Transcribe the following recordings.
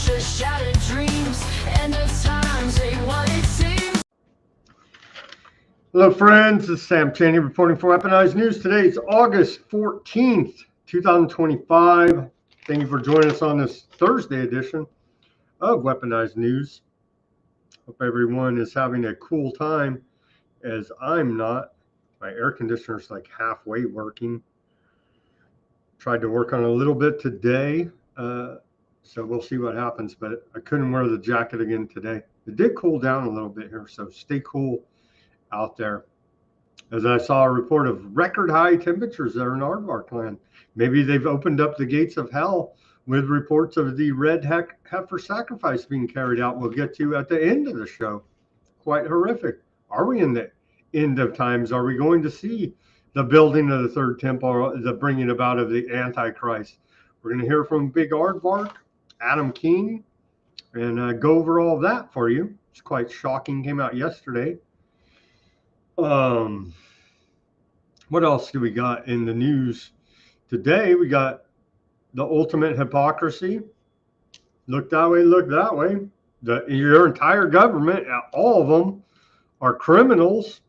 future, shattered dreams. End of times ain't what it seems. Hello, friends. This is Sam Chaney reporting for Weaponized News. Today is August 14th, 2025. Thank you for joining us on this Thursday edition of Weaponized News. Hope everyone is having a cool time, as I'm not. My air conditioner's like halfway working. Tried to work on it a little bit today, so we'll see what happens, but I couldn't wear the jacket again today. It did cool down a little bit here, so stay cool out there. As I saw a report of record high temperatures there in Aardvark land. Maybe they've opened up the gates of hell with reports of the red heifer sacrifice being carried out. We'll get to at the end of the show. Quite horrific. Are we in the end of times? Are we going to see the building of the third temple, the bringing about of the Antichrist? We're going to hear from Big Aardvark, Adam King, and go over all of that for you. It's quite shocking. Came out yesterday. What else do we got in the news today? We got the ultimate hypocrisy. Look that way, look that way. Your entire government, all of them, are criminals.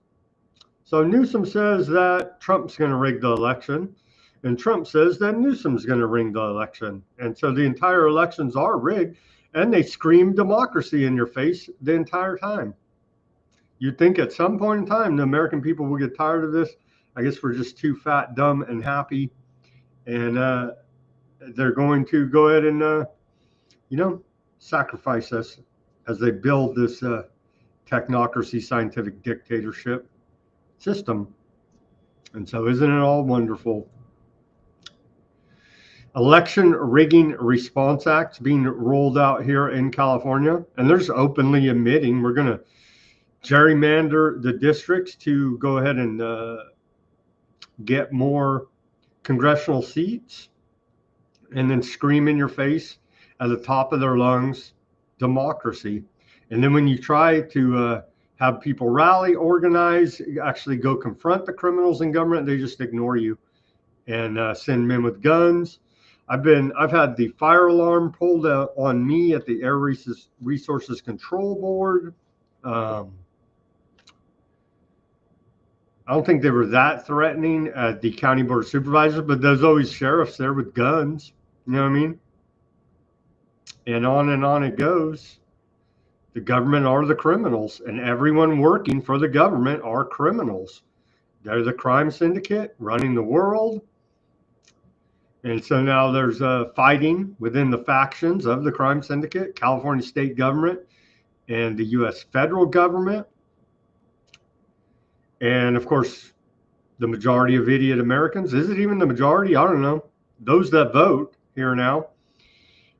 So Newsom says that Trump's going to rig the election, and Trump says that Newsom's going to rig the election. And so the entire elections are rigged, and they scream democracy in your face the entire time. You'd think at some point in time, the American people will get tired of this. I guess we're just too fat, dumb, and happy. And they're going to go ahead and, sacrifice us as they build this technocracy, scientific dictatorship system. And so isn't it all wonderful? Election rigging response acts being rolled out here in California. And there's openly admitting we're going to gerrymander the districts to go ahead and get more congressional seats, and then scream in your face at the top of their lungs, democracy. And then when you try to have people rally, organize, actually go confront the criminals in government, they just ignore you and send men with guns. I've had the fire alarm pulled out on me at the Air Resources Control Board. I don't think they were that threatening at the county board of supervisors, but there's always sheriffs there with guns. You know what I mean? And on it goes. The government are the criminals, and everyone working for the government are criminals. They're the crime syndicate running the world. And so now there's fighting within the factions of the crime syndicate, California state government and the U.S. federal government. And of course, the majority of idiot Americans, is it even the majority? I don't know. Those that vote here now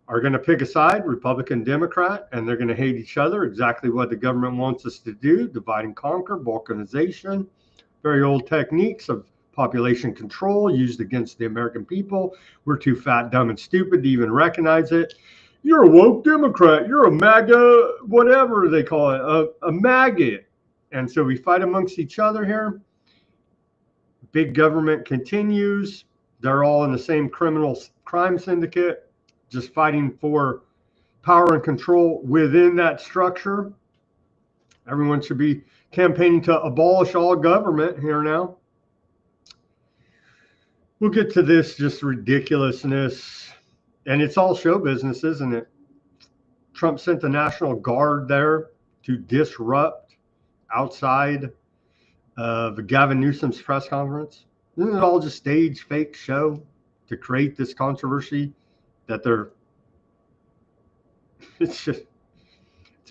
are going to pick a side, Republican, Democrat, and they're going to hate each other. Exactly what the government wants us to do, divide and conquer, balkanization, very old techniques of population control used against the American people. We're too fat, dumb, and stupid to even recognize it. You're a woke Democrat. You're a MAGA, whatever they call it, a maggot. And so we fight amongst each other here. Big government continues. They're all in the same crime syndicate, just fighting for power and control within that structure. Everyone should be campaigning to abolish all government here now. We'll get to this just ridiculousness. And it's all show business, isn't it? Trump sent the National Guard there to disrupt outside of Gavin Newsom's press conference. Isn't it all just stage, fake show to create this controversy that it's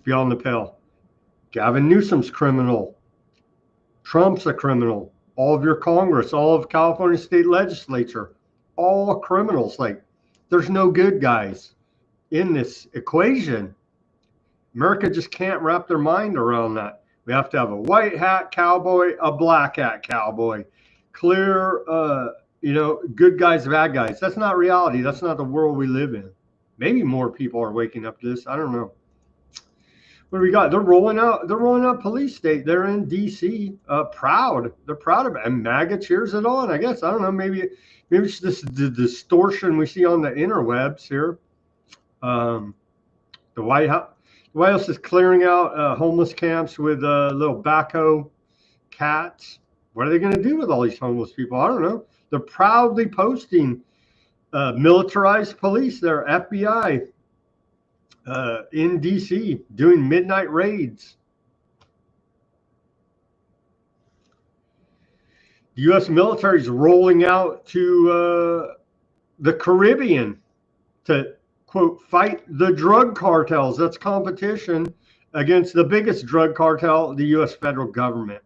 beyond the pale. Gavin Newsom's criminal. Trump's a criminal. All of your Congress, all of California state legislature, all criminals. Like, there's no good guys in this equation. America just can't wrap their mind around that. We have to have a white hat cowboy, a black hat cowboy. Clear, good guys, bad guys. That's not reality. That's not the world we live in. Maybe more people are waking up to this. I don't know. What do we got? They're rolling out police state. They're in DC. Proud. They're proud of it. And MAGA cheers it on, I guess. I don't know. Maybe it's just the distortion we see on the interwebs here. The White House is clearing out homeless camps with little backhoe cats. What are they going to do with all these homeless people? I don't know. They're proudly posting militarized police, their FBI in D.C. doing midnight raids. The U.S. military is rolling out to the Caribbean to, quote, fight the drug cartels. That's competition against the biggest drug cartel, the U.S. federal government.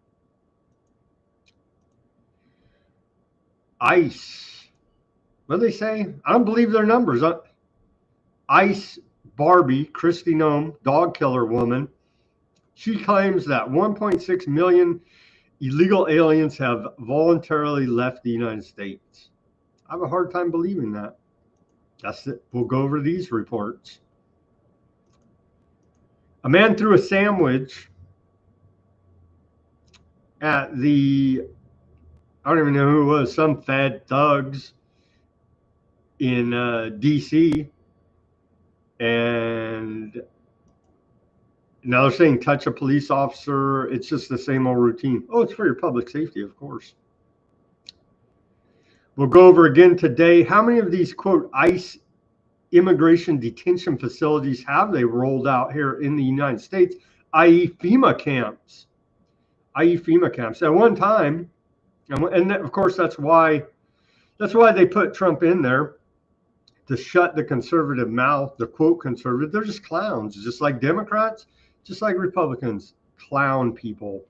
ICE. What do they say? I don't believe their numbers. ICE Barbie, Kristi Noem, dog killer woman, she claims that 1.6 million illegal aliens have voluntarily left the United States. I have a hard time believing that. That's it. We'll go over these reports. A man threw a sandwich at the, I don't even know who it was, some fed thugs in D.C. And now they're saying touch a police officer. It's just the same old routine. Oh, it's for your public safety, of course. We'll go over again today. How many of these, quote, ICE immigration detention facilities have they rolled out here in the United States, i.e. FEMA camps? I.e. FEMA camps. At one time, and of course that's why they put Trump in there, to shut the conservative mouth, the quote conservative. They're just clowns, just like Democrats, just like Republicans, clown people.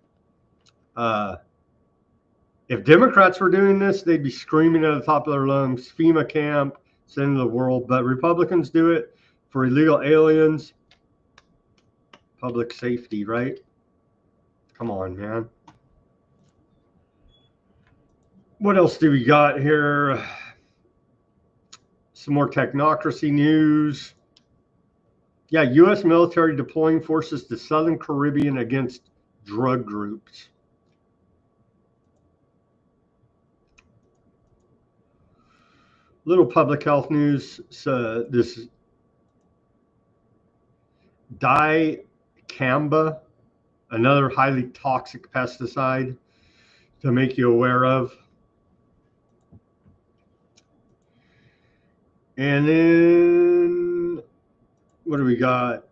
If Democrats were doing this, they'd be screaming at the top of their lungs, FEMA camp, send the world. But Republicans do it for illegal aliens, public safety, right? Come on, man. What else do we got here? Some more Technocracy news. Yeah, U.S. military deploying forces to Southern Caribbean against drug groups. Little public health news. So this dicamba, another highly toxic pesticide to make you aware of. And then what do we got?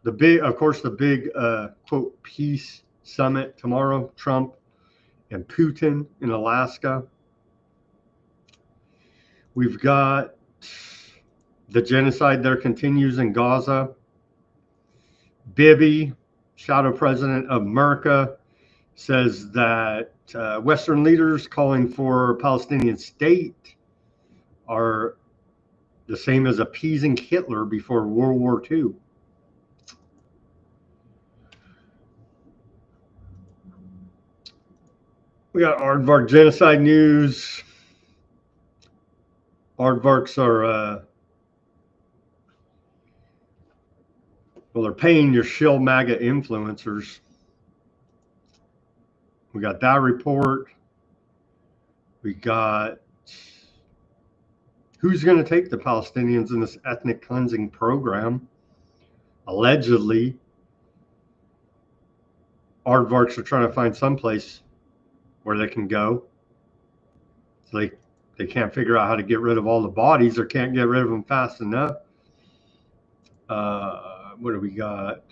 The big, of course, the big quote peace summit tomorrow. Trump and Putin in Alaska. We've got the genocide there continues in Gaza. Bibi, shadow president of America, says that Western leaders calling for a Palestinian state are the same as appeasing Hitler before World War II. We got aardvark genocide news. Aardvarks are, well, they're paying your shill MAGA influencers. We got that report. We got who's going to take the Palestinians in this ethnic cleansing program. Allegedly, aardvarks are trying to find some place where they can go. So they can't figure out how to get rid of all the bodies or can't get rid of them fast enough. What do we got?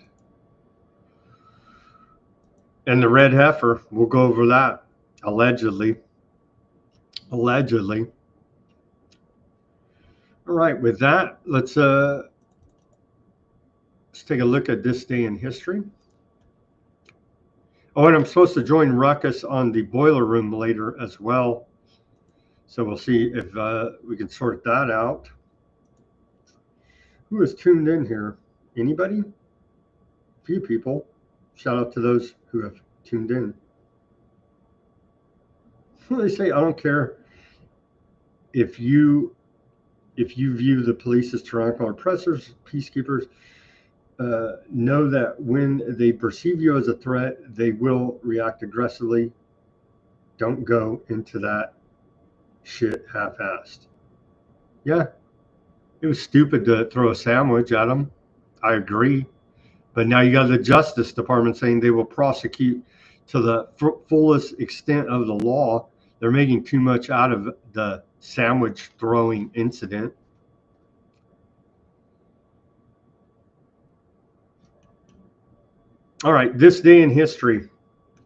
And the red heifer, we'll go over that. Allegedly. Allegedly. All right, with that, let's take a look at this day in history. Oh, and I'm supposed to join Ruckus on the boiler room later as well. So we'll see if we can sort that out. Who is tuned in here? Anybody? A few people. Shout out to those who have tuned in. They say, I don't care if you view the police as tyrannical oppressors, peacekeepers, know that when they perceive you as a threat, they will react aggressively. Don't go into that shit half-assed. Yeah, it was stupid to throw a sandwich at them. I agree. But now you got the Justice Department saying they will prosecute to the fullest extent of the law. They're making too much out of the sandwich throwing incident. All right, this day in history,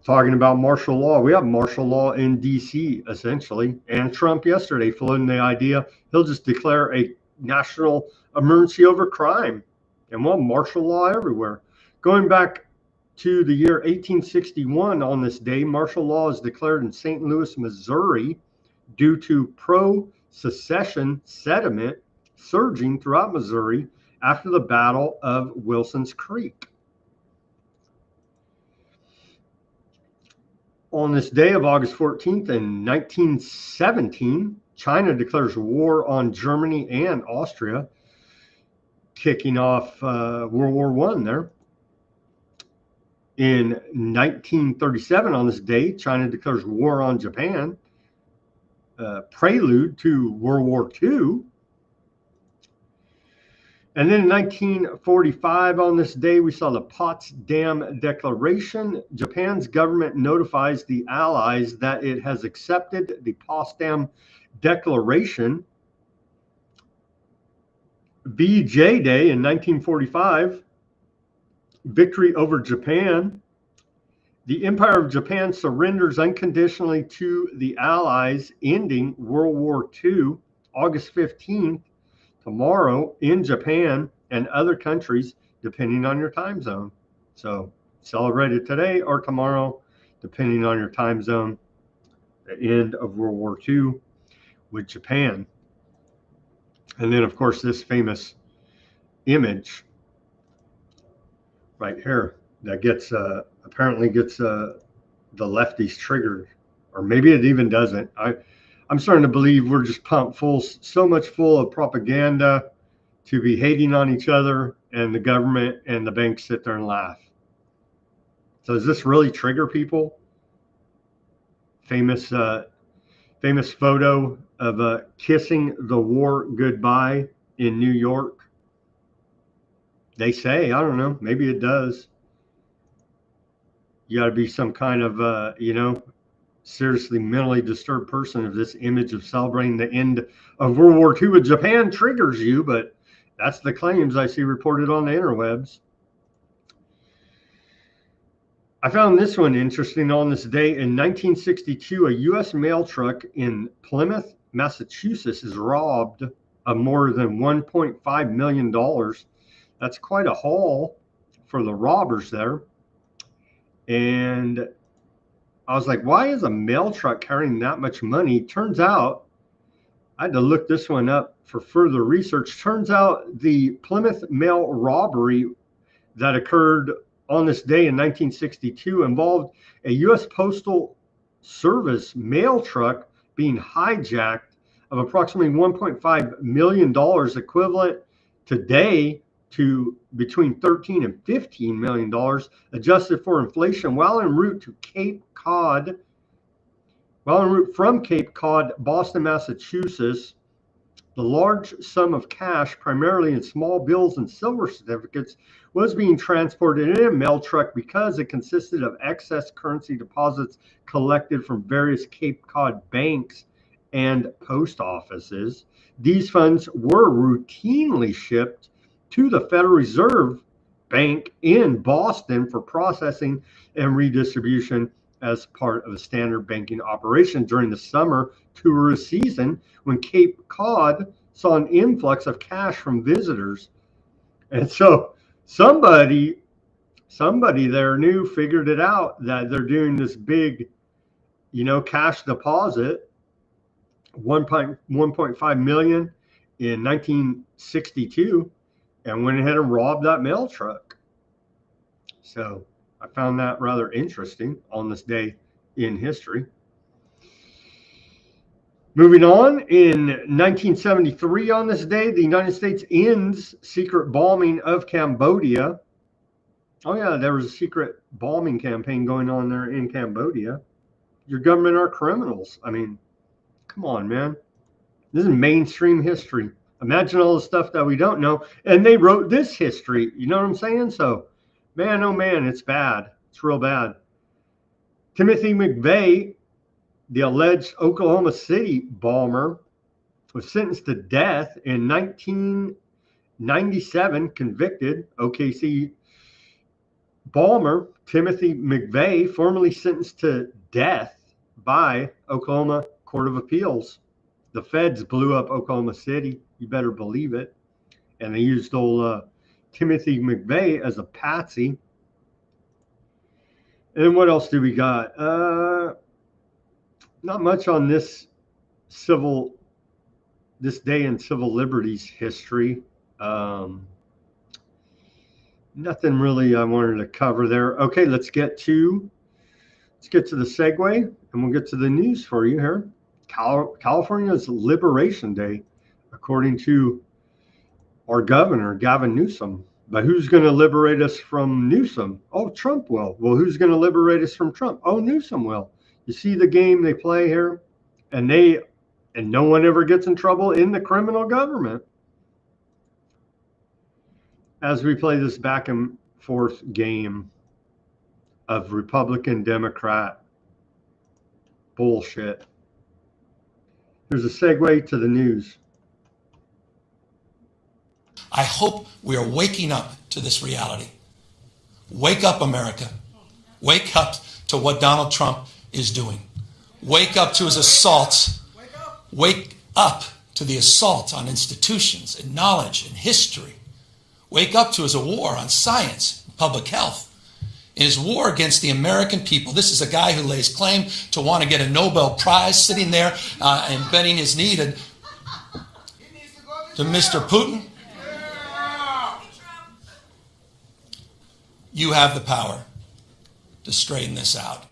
talking about martial law. We have martial law in D.C. essentially, and Trump yesterday floating the idea he'll just declare a national emergency over crime, and we'll have martial law everywhere. Going back to the year 1861, on this day, martial law is declared in St. Louis, Missouri, due to pro-secession sentiment surging throughout Missouri after the Battle of Wilson's Creek. On this day of August 14th in 1917, China declares war on Germany and Austria, kicking off World War I there. In 1937, on this day, China declares war on Japan, prelude to World War II. And then in 1945, on this day, we saw the Potsdam Declaration. Japan's government notifies the Allies that it has accepted the Potsdam Declaration. VJ Day in 1945, victory over Japan. The Empire of Japan surrenders unconditionally to the Allies, ending World War II. August 15th, tomorrow in Japan and other countries, depending on your time zone. So celebrate it today or tomorrow, depending on your time zone. The end of World War II with Japan. And then, of course, this famous image right here that gets apparently gets the lefties triggered, or maybe it even doesn't. I'm starting to believe we're just pumped full, so much full of propaganda to be hating on each other, and the government and the banks sit there and laugh. So does this really trigger people? Famous photo of kissing the war goodbye in New York. They say, I don't know, maybe it does. You got to be some kind of, seriously mentally disturbed person if this image of celebrating the end of World War II with Japan triggers you, but that's the claims I see reported on the interwebs. I found this one interesting. On this day in 1962, a U.S. mail truck in Plymouth, Massachusetts is robbed of more than $1.5 million. That's quite a haul for the robbers there. And I was like, why is a mail truck carrying that much money? Turns out, I had to look this one up for further research. Turns out the Plymouth mail robbery that occurred on this day in 1962 involved a U.S. Postal Service mail truck being hijacked of approximately $1.5 million, equivalent today to between $13 and $15 million, adjusted for inflation, while en route from Cape Cod, Boston, Massachusetts. The large sum of cash, primarily in small bills and silver certificates, was being transported in a mail truck because it consisted of excess currency deposits collected from various Cape Cod banks and post offices. These funds were routinely shipped to the Federal Reserve Bank in Boston for processing and redistribution as part of a standard banking operation during the summer tourist season, when Cape Cod saw an influx of cash from visitors. And so somebody there figured it out, that they're doing this big, cash deposit, 1.5 million in 1962, and went ahead and robbed that mail truck. So I found that rather interesting on this day in history. Moving on, in 1973, on this day, the United States ends secret bombing of Cambodia. Oh yeah, there was a secret bombing campaign going on there in Cambodia. Your government are criminals. I mean, come on, man. This is mainstream history. Imagine all the stuff that we don't know. And they wrote this history. You know what I'm saying? So, man, oh man, it's bad. It's real bad. Timothy McVeigh, the alleged Oklahoma City bomber, was sentenced to death in 1997, convicted. OKC bomber Timothy McVeigh, formerly sentenced to death by Oklahoma Court of Appeals. The feds blew up Oklahoma City. You better believe it. And they used old Timothy McVeigh as a patsy. And what else do we got? Not much on this day in civil liberties history. Nothing really I wanted to cover there. Okay, let's get to the segue, and we'll get to the news for you here. California's Liberation Day, according to our governor, Gavin Newsom. But who's going to liberate us from Newsom? Oh, Trump will. Well, who's going to liberate us from Trump? Oh, Newsom will. You see the game they play here? And no one ever gets in trouble in the criminal government. As we play this back and forth game of Republican, Democrat bullshit. Here's a segue to the news. I hope we are waking up to this reality. Wake up, America. Wake up to what Donald Trump is doing. Wake up to his assaults. Wake up to the assault on institutions and knowledge and history. Wake up to his war on science and public health. In his war against the American people. This is a guy who lays claim to want to get a Nobel Prize, sitting there and bending his knee to Mr. Putin. You have the power to straighten this out.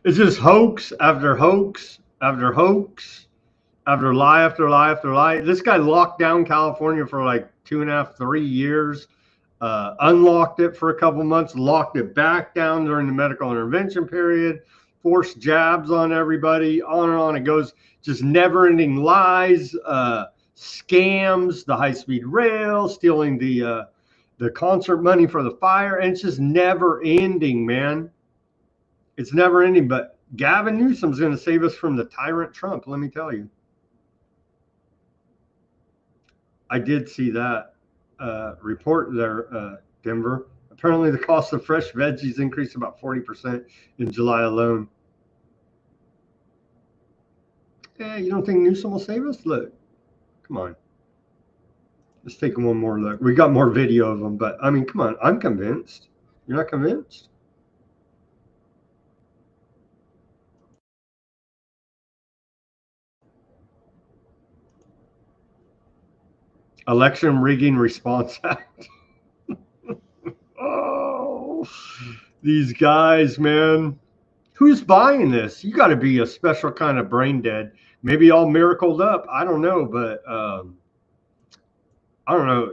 It's just hoax after hoax after hoax after lie after lie after lie. This guy locked down California for like 2.5, 3 years, unlocked it for a couple months, locked it back down during the medical intervention period, forced jabs on everybody, on and on it goes. Just never-ending lies, scams, the high-speed rail, stealing the concert money for the fire, and it's just never-ending, man. It's never-ending, but Gavin Newsom's going to save us from the tyrant Trump, let me tell you. I did see that report there, Denver. Apparently the cost of fresh veggies increased about 40% in July alone. Yeah, you don't think Newsom will save us? Look, come on. Let's take one more look. We got more video of them, but I mean, come on. I'm convinced. You're not convinced? Election Rigging Response Act. Oh, these guys, man. Who's buying this? You got to be a special kind of brain dead. Maybe all miracled up. I don't know, but I don't know.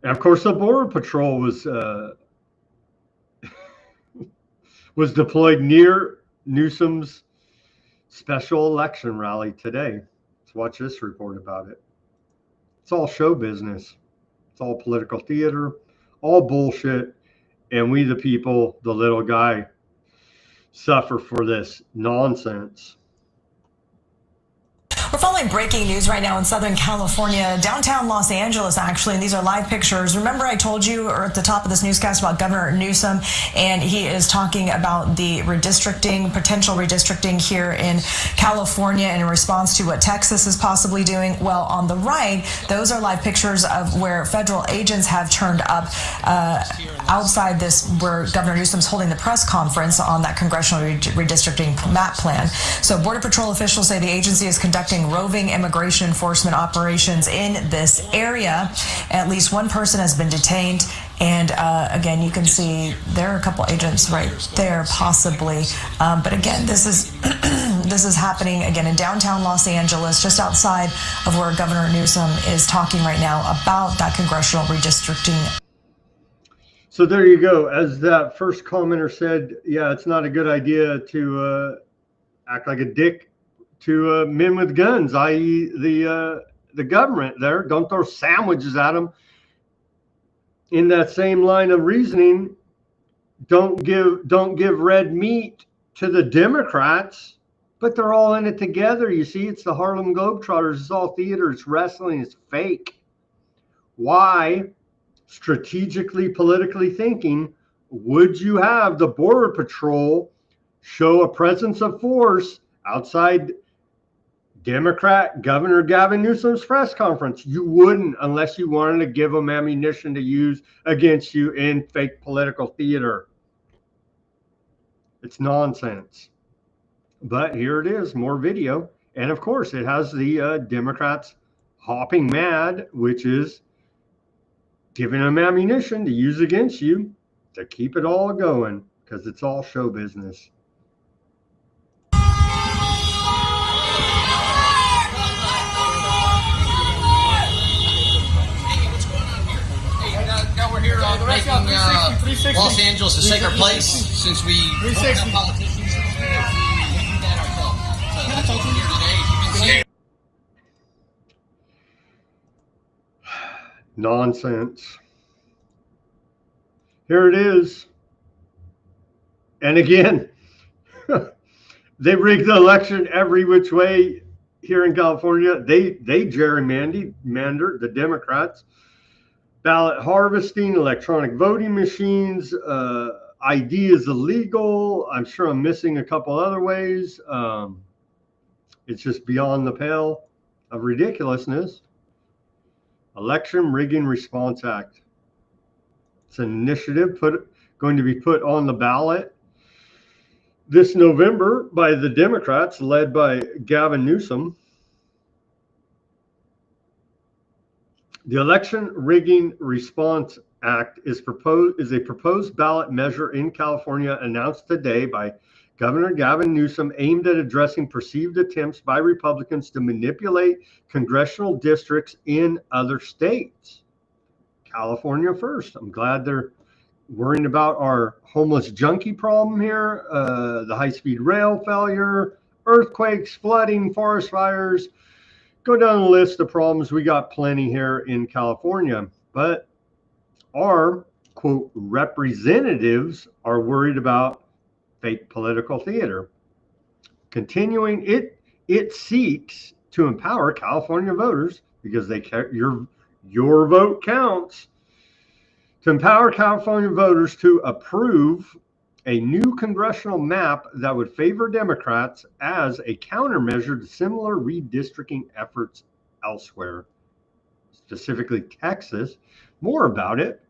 And of course, the Border Patrol was was deployed near Newsom's special election rally today. Let's watch this report about it. It's all show business. It's all political theater, all bullshit. And we, the people, the little guy, suffer for this nonsense. We're following breaking news right now in Southern California, downtown Los Angeles, actually, and these are live pictures. Remember I told you at the top of this newscast about Governor Newsom, and he is talking about the redistricting, potential redistricting here in California in response to what Texas is possibly doing. Well, on the right, those are live pictures of where federal agents have turned up outside this, where Governor Newsom's holding the press conference on that congressional redistricting map plan. So Border Patrol officials say the agency is conducting roving immigration enforcement operations in this area. At least one person has been detained. And again, you can see there are a couple agents right there, possibly. But again, this is this is happening again in downtown Los Angeles, just outside of where Governor Newsom is talking right now about that congressional redistricting. So there you go. As that first commenter said, yeah, it's not a good idea to act like a dick to men with guns, i.e. the government there. Don't throw sandwiches at them. In that same line of reasoning, don't give red meat to the Democrats, but they're all in it together. You see, it's the Harlem Globetrotters. It's all theater. It's wrestling. It's fake. Why, strategically, politically thinking, would you have the Border Patrol show a presence of force outside Democrat Governor Gavin Newsom's press conference? You wouldn't, unless you wanted to give them ammunition to use against you in fake political theater. It's nonsense. But here it is, more video. And of course, it has the Democrats hopping mad, which is giving them ammunition to use against you to keep it all going, because it's all show business. Now we're here making Los Angeles a safer place since we don't have politicians. We do that ourselves. So that's what we're here today. As you can see. Nonsense. Here it is. And again, they rigged the election every which way here in California. They gerrymandered, the Democrats. Ballot harvesting, electronic voting machines, ID is illegal. I'm sure I'm missing a couple other ways. It's just beyond the pale of ridiculousness. Election Rigging Response Act. It's an initiative going to be put on the ballot this November by the Democrats, led by Gavin Newsom. The Election Rigging Response Act is a proposed ballot measure in California announced today by Governor Gavin Newsom, aimed at addressing perceived attempts by Republicans to manipulate congressional districts in other states. California first. I'm glad they're worrying about our homeless junkie problem here, the high-speed rail failure, earthquakes, flooding, forest fires. Go down the list of problems. We got plenty here in California, but our, quote, representatives are worried about fake political theater. Continuing, it seeks to empower California voters, because they care, your vote counts, to empower California voters to approve a new congressional map that would favor Democrats as a countermeasure to similar redistricting efforts elsewhere, specifically Texas. More about it.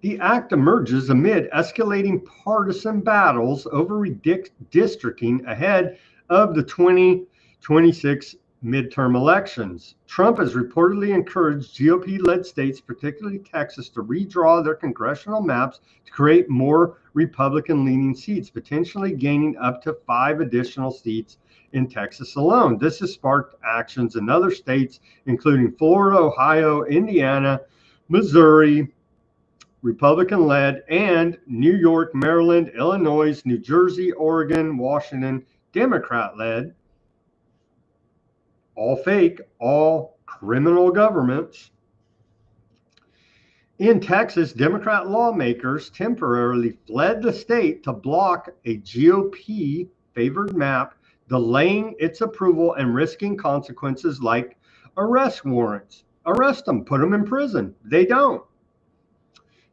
The act emerges amid escalating partisan battles over redistricting ahead of the 2026 midterm elections. Trump has reportedly encouraged GOP-led states, particularly Texas, to redraw their congressional maps to create more Republican-leaning seats, potentially gaining up to 5 additional seats in Texas alone. This has sparked actions in other states, including Florida, Ohio, Indiana, Missouri, Republican-led, and New York, Maryland, Illinois, New Jersey, Oregon, Washington, Democrat-led. All fake, all criminal governments. In Texas, Democrat lawmakers temporarily fled the state to block a GOP-favored map, delaying its approval and risking consequences like arrest warrants. Arrest them, put them in prison. They don't.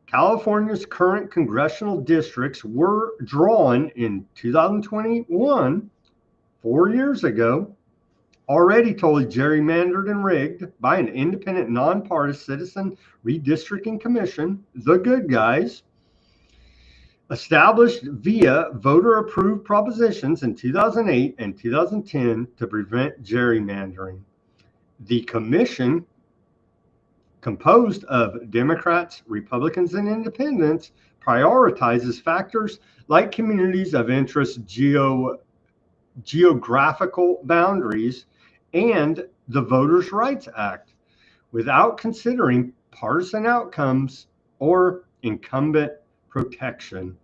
California's current congressional districts were drawn in 2021, 4 years ago, already totally gerrymandered and rigged by an independent, nonpartisan citizen redistricting commission, the good guys, established via voter-approved propositions in 2008 and 2010 to prevent gerrymandering. The commission, composed of Democrats, Republicans, and independents, prioritizes factors like communities of interest, geographical boundaries, and the Voters' Rights Act, without considering partisan outcomes or incumbent protection.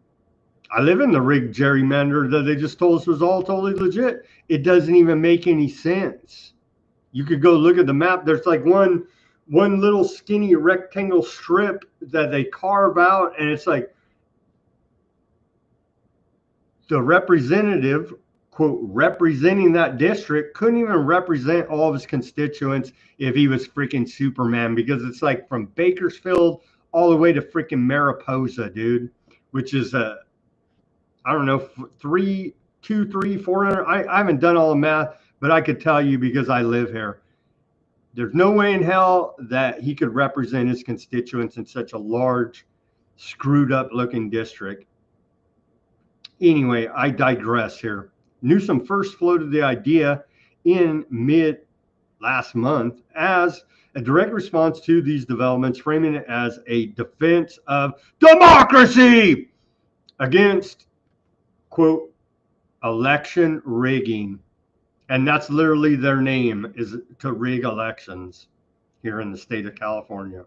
I live in the rigged gerrymander that they just told us was all totally legit. It doesn't even make any sense. You could go look at the map. There's like one little skinny rectangle strip that they carve out, and it's like the representative, quote, representing that district couldn't even represent all of his constituents if he was freaking Superman, because it's like from Bakersfield all the way to freaking Mariposa, dude, which is I don't know, 400. I haven't done all the math, but I could tell you because I live here. There's no way in hell that he could represent his constituents in such a large, screwed up looking district. Anyway, I digress here. Newsom first floated the idea in mid last month as a direct response to these developments, framing it as a defense of democracy against, quote, election rigging. And that's literally their name, is to rig elections here in the state of California.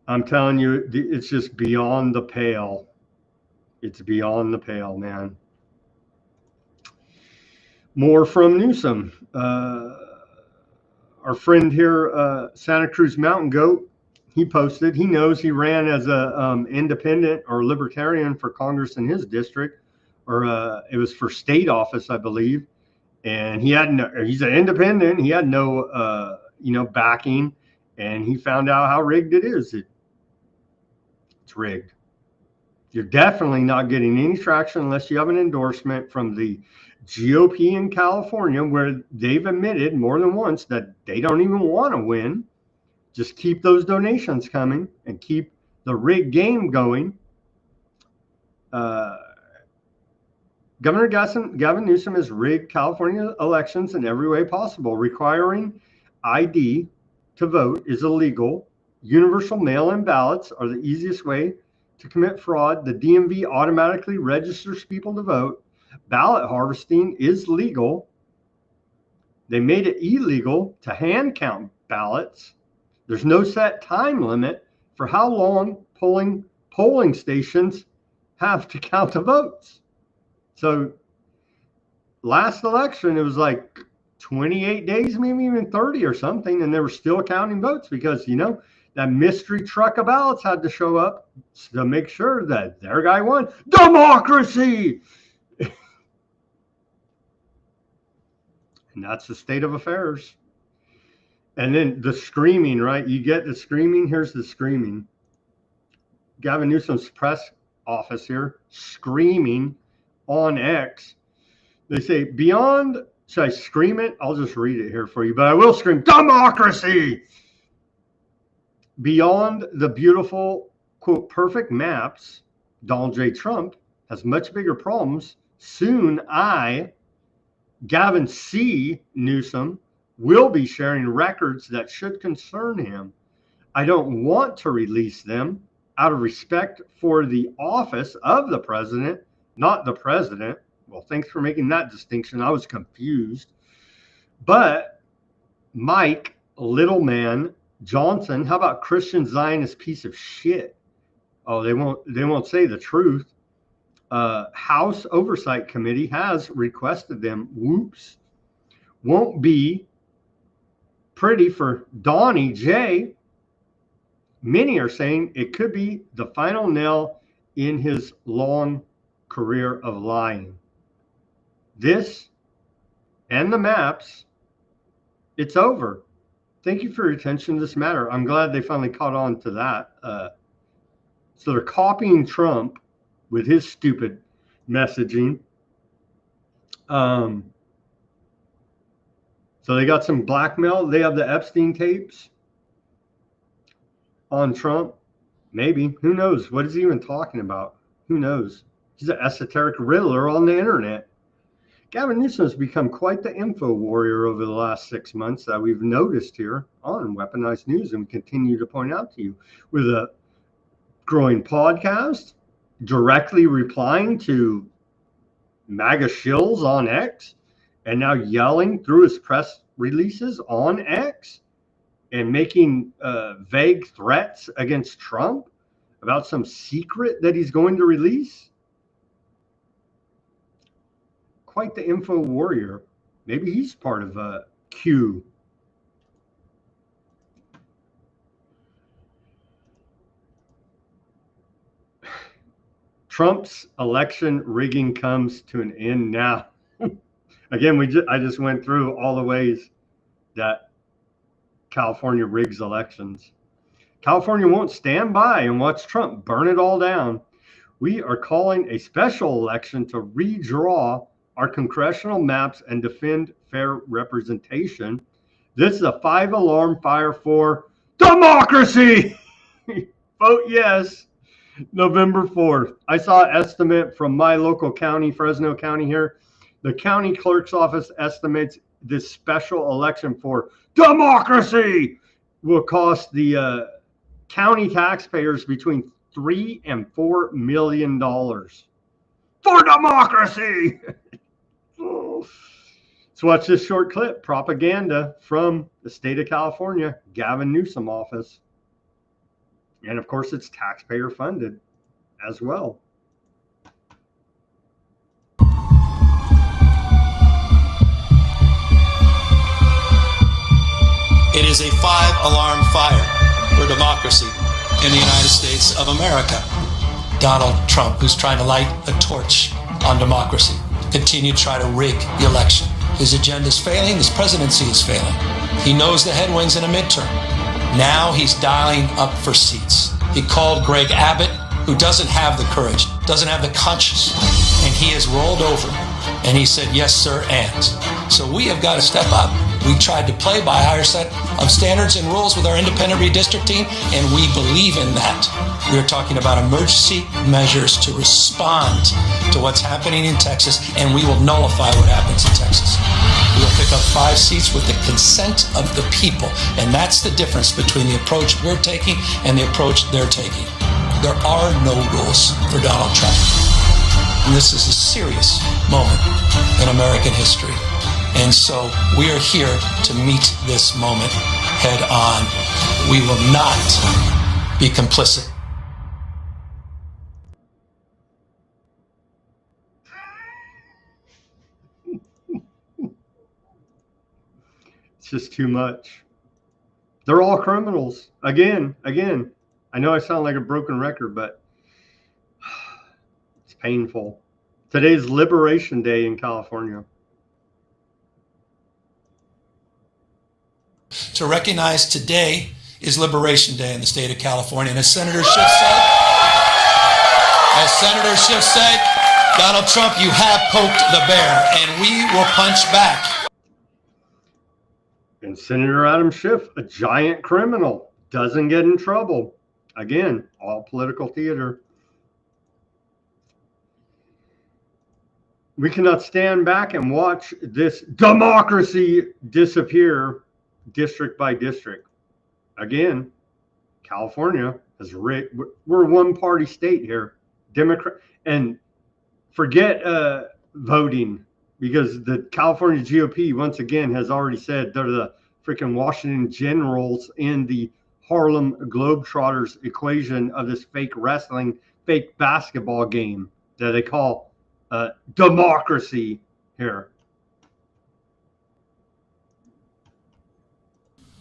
I'm telling you, it's just beyond the pale. It's beyond the pale, man. More from Newsom. Our friend here, Santa Cruz Mountain Goat, he posted, he knows he ran as a independent or libertarian for Congress in his district, or it was for state office, I believe. And he had no, he's an independent. He had no, backing, and he found out how rigged it is. It's rigged. You're definitely not getting any traction unless you have an endorsement from the GOP in California, where they've admitted more than once that they don't even want to win. Just keep those donations coming and keep the rigged game going. Governor Gavin Newsom has rigged California elections in every way possible. Requiring ID to vote is illegal. Universal mail-in ballots are the easiest way to commit fraud. The DMV automatically registers people to vote. Ballot harvesting is legal. They made it illegal to hand count ballots. There's no set time limit for how long polling stations have to count the votes. So last election, it was like 28 days, maybe even 30 or something, and they were still counting votes because, that mystery truck of ballots had to show up to make sure that their guy won. Democracy! And that's the state of affairs. And then the screaming, right? You get the screaming. Here's the screaming. Gavin Newsom's press office here screaming on X. They say, beyond, should I scream it? I'll just read it here for you, but I will scream, democracy! Beyond the beautiful, quote, perfect maps, Donald J. Trump has much bigger problems. Soon Gavin C. Newsom, will be sharing records that should concern him. I don't want to release them out of respect for the office of the president, not the president. Well, thanks for making that distinction. I was confused. But Mike Littleman Johnson, how about Christian Zionist piece of shit? Oh, they won't say the truth. House Oversight Committee has requested them. Whoops. Won't be pretty for Donnie J. Many are saying it could be the final nail in his long career of lying. This and the maps, it's over. Thank you for your attention to this matter. I'm glad they finally caught on to that. So they're copying Trump with his stupid messaging. So they got some blackmail. They have the Epstein tapes on Trump. Maybe. Who knows? What is he even talking about? Who knows? He's an esoteric riddler on the internet. Gavin Newsom has become quite the info warrior over the last 6 months that we've noticed here on Weaponized News and continue to point out to you, with a growing podcast, directly replying to MAGA shills on X, and now yelling through his press releases on X. and making vague threats against Trump about some secret that he's going to release. Quite the info warrior. Maybe he's part of Q. Trump's election rigging comes to an end now. Again, I just went through all the ways that California rigs elections. California won't stand by and watch Trump burn it all down. We are calling a special election to redraw our congressional maps and defend fair representation. This is a 5-alarm fire for democracy. Vote yes. November 4th. I saw an estimate from my local county, Fresno County here. The county clerk's office estimates this special election for democracy will cost the county taxpayers between $3 and $4 million for democracy. So watch this short clip. Propaganda from the state of California, Gavin Newsom office. And of course, it's taxpayer funded as well. It is a 5-alarm fire for democracy in the United States of America. Donald Trump, who's trying to light a torch on democracy, continue to try to rig the election. His agenda is failing. His presidency is failing. He knows the headwinds in a midterm. Now he's dialing up for seats. He called Greg Abbott, who doesn't have the courage, doesn't have the conscience, and he has rolled over. And he said, yes, sir, and. So we have got to step up. We tried to play by a higher set of standards and rules with our independent redistricting, and we believe in that. We are talking about emergency measures to respond to what's happening in Texas, and we will nullify what happens in Texas. We will pick up 5 seats with the consent of the people, and that's the difference between the approach we're taking and the approach they're taking. There are no rules for Donald Trump. And this is a serious moment in American history. And so we are here to meet this moment head on. We will not be complicit. It's just too much. They're all criminals. Again, I know I sound like a broken record, but it's painful. Today's Liberation Day in California. To recognize today is Liberation Day in the state of California. And as Senator Schiff said, Donald Trump, you have poked the bear, and we will punch back. And Senator Adam Schiff, a giant criminal, doesn't get in trouble. Again, all political theater. We cannot stand back and watch this democracy disappear district by district. Again, California has rigged. We're a one-party state here. Democrat, and forget voting, because the California GOP once again has already said they're the freaking Washington Generals in the Harlem Globetrotters equation of this fake wrestling, fake basketball game that they call democracy here.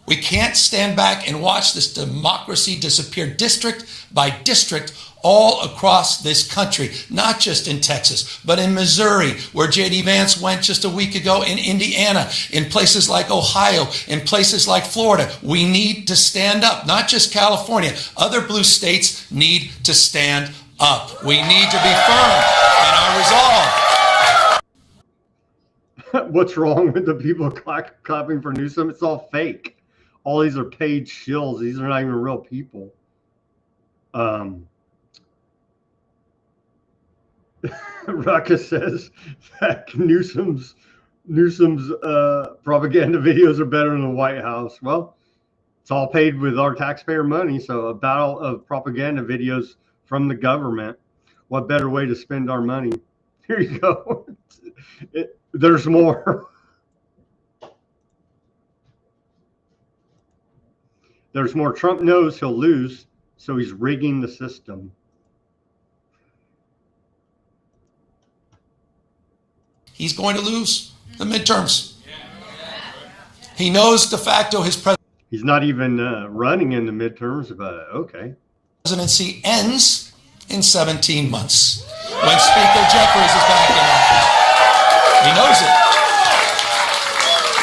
We can't stand back and watch this democracy disappear district by district all across this country, not just in Texas, but in Missouri, where J.D. Vance went just a week ago, in Indiana, in places like Ohio, in places like Florida. We need to stand up, not just California. Other blue states need to stand up. We need to be firm in our resolve. What's wrong with the people clapping for Newsom? It's all fake. All these are paid shills. These are not even real people. Ruckus says that Newsom's propaganda videos are better than the White House. Well, it's all paid with our taxpayer money. So a battle of propaganda videos from the government. What better way to spend our money? Here you go. There's more. There's more. Trump knows he'll lose, so he's rigging the system. He's going to lose the midterms. He knows de facto his He's not even running in the midterms, but okay. presidency ends in 17 months when Speaker Jeffries is back in office. He knows it.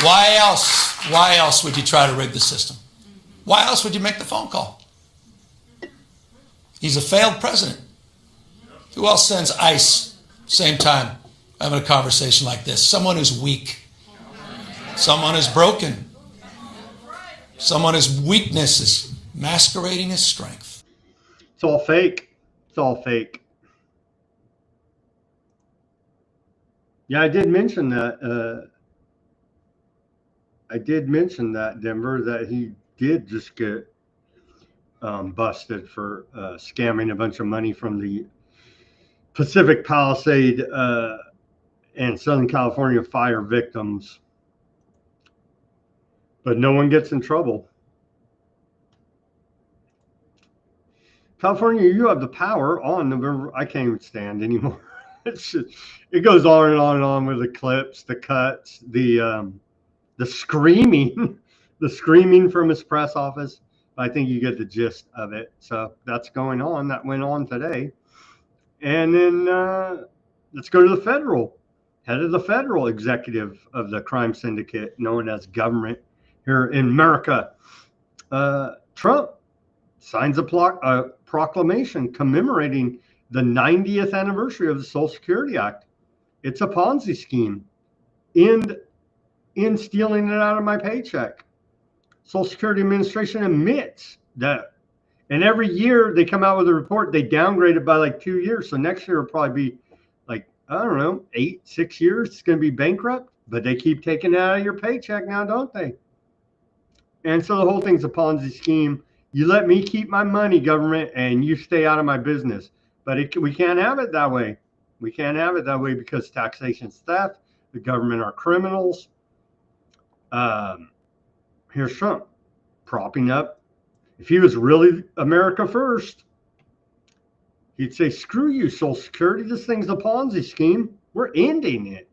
Why else? Why else would you try to rig the system? Why else would you make the phone call? He's a failed president. Who else sends ICE same time having a conversation like this? Someone who's weak. Someone who's broken. Someone whose weakness is masquerading as strength. It's all fake. It's all fake. Yeah, I did mention that. Denver, that he did just get busted for scamming a bunch of money from the Pacific Palisade and Southern California fire victims. But no one gets in trouble. California, you have the power on November. I can't even stand anymore. It's just, it goes on and on and on with the clips, the cuts, the screaming, the screaming from his press office. I think you get the gist of it. So that's going on. That went on today. And then let's go to the federal. Head of the federal executive of the crime syndicate known as government here in America. Trump signs a proclamation commemorating the 90th anniversary of the Social Security Act. It's a Ponzi scheme in stealing it out of my paycheck. Social Security Administration admits that. And every year they come out with a report, they downgrade it by like 2 years. So next year will probably be like, I don't know, 6 years. It's going to be bankrupt, but they keep taking it out of your paycheck now, don't they? And so the whole thing's a Ponzi scheme. You let me keep my money, government, and you stay out of my business. But we can't have it that way. We can't have it that way because taxation's theft. The government are criminals. Here's Trump propping up. If he was really America first, he'd say, screw you, Social Security. This thing's a Ponzi scheme. We're ending it.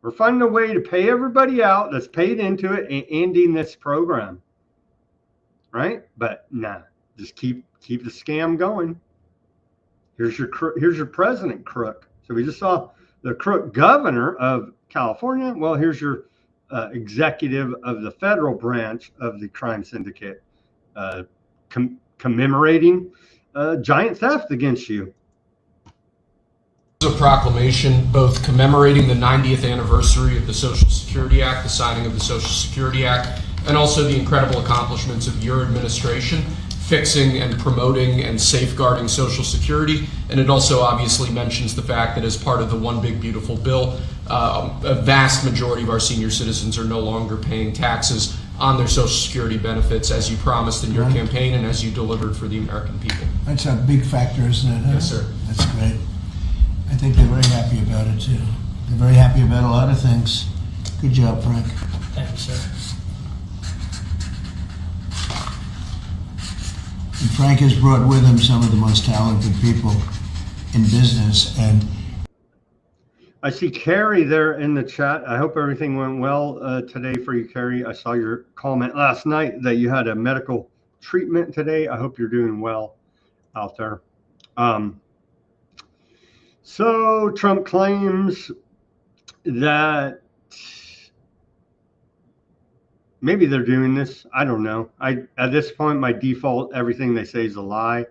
We're finding a way to pay everybody out that's paid into it and ending this program. Right? But nah, just keep the scam going. Here's your president crook. So we just saw the crook governor of California. Well, here's your executive of the federal branch of the crime syndicate commemorating giant theft against you. A proclamation both commemorating the 90th anniversary of the Social Security Act, the signing of the Social Security Act, and also the incredible accomplishments of your administration fixing and promoting and safeguarding Social Security. And it also obviously mentions the fact that as part of the One Big Beautiful Bill, a vast majority of our senior citizens are no longer paying taxes on their Social Security benefits, as you promised in your campaign and as you delivered for the American people. That's a big factor, isn't it? Huh? Yes, sir. That's great. I think they're very happy about it, too. They're very happy about a lot of things. Good job, Frank. Thank you, sir. And Frank has brought with him some of the most talented people in business. And I see Carrie there in the chat. I hope everything went well today for you, Carrie. I saw your comment last night that you had a medical treatment today. I hope you're doing well out there. So Trump claims that maybe they're doing this. I don't know. At this point, my default, everything they say is a lie.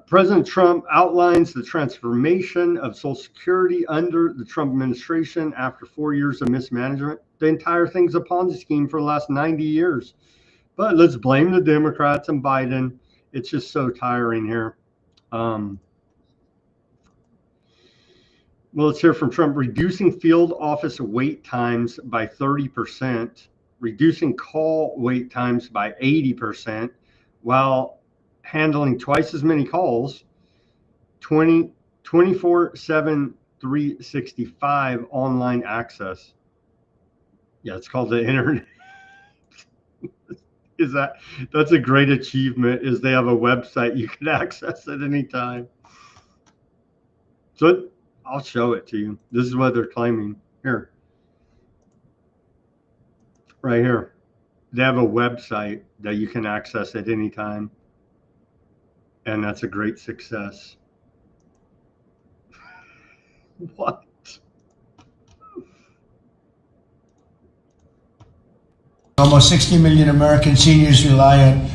President Trump outlines the transformation of Social Security under the Trump administration after 4 years of mismanagement. The entire thing's a Ponzi scheme for the last 90 years. But let's blame the Democrats and Biden. It's just so tiring here. Well, let's hear from Trump. Reducing field office wait times by 30%, reducing call wait times by 80%, while handling twice as many calls, 24/7, 365 online access. Yeah, it's called the internet. That's a great achievement, is they have a website you can access at any time. So I'll show it to you. This is what they're claiming here. Right here. They have a website that you can access at any time. And that's a great success. What? Almost 60 million American seniors rely on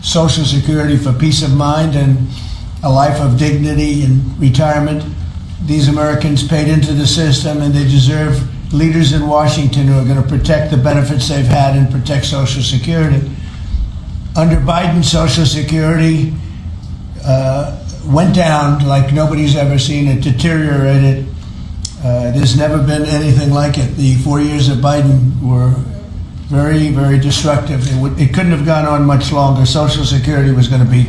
Social Security for peace of mind and a life of dignity and retirement. These Americans paid into the system, and they deserve leaders in Washington who are going to protect the benefits they've had and protect Social Security. Under Biden, Social Security went down like nobody's ever seen it, deteriorated. There's never been anything like it. The 4 years of Biden were very, very destructive. It couldn't have gone on much longer. Social Security was going to be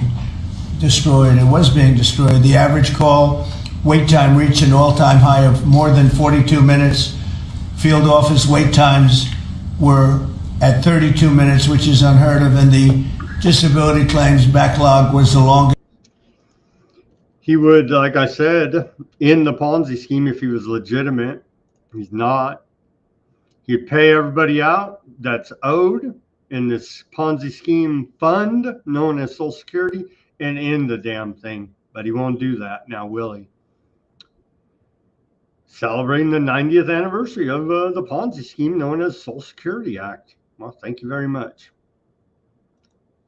destroyed. It was being destroyed. The average call wait time reached an all-time high of more than 42 minutes. Field office wait times were at 32 minutes, which is unheard of, and the disability claims backlog was the longest. He would, like I said, in the Ponzi scheme if he was legitimate. He's not. He'd pay everybody out that's owed in this Ponzi scheme fund known as Social Security and end the damn thing. But he won't do that now, will he? Celebrating the 90th anniversary of the Ponzi scheme known as Social Security Act. Well, thank you very much.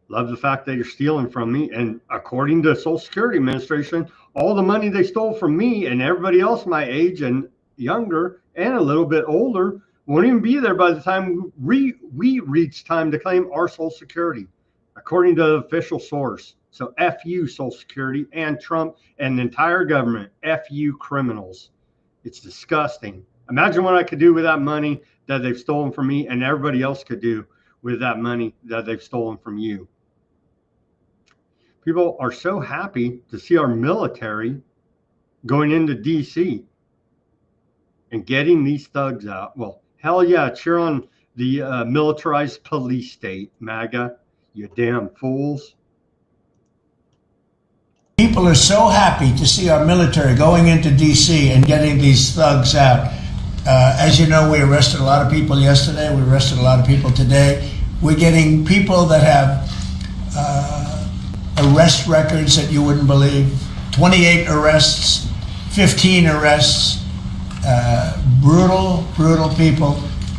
Love the fact that you're stealing from me. And according to Social Security Administration, all the money they stole from me and everybody else my age and younger and a little bit older won't even be there by the time we reach time to claim our Social Security, according to the official source. So F you, Social Security, and Trump and the entire government. F you, criminals. It's disgusting. Imagine what I could do with that money that they've stolen from me and everybody else could do with that money that they've stolen from you. People are so happy to see our military going into D.C. and getting these thugs out. Well, hell yeah, cheer on the militarized police state, MAGA, you damn fools. People are so happy to see our military going into D.C. and getting these thugs out. As you know, we arrested a lot of people yesterday. We arrested a lot of people today. We're getting people that have arrest records that you wouldn't believe. 28 arrests, 15 arrests, brutal people.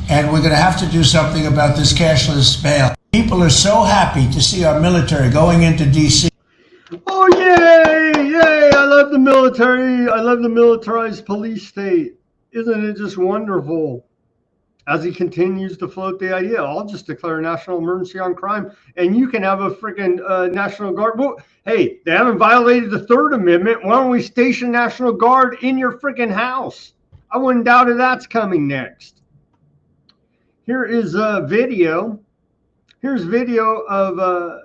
And we're going to have to do something about this cashless bail. People are so happy to see our military going into D.C. Oh, yay, yay, I love the military. I love the militarized police state. Isn't it just wonderful? As he continues to float the idea, I'll just declare a national emergency on crime, and you can have a freaking National Guard. Well, hey, they haven't violated the Third Amendment. Why don't we station National Guard in your freaking house? I wouldn't doubt if that's coming next. Here is a video. Here's video of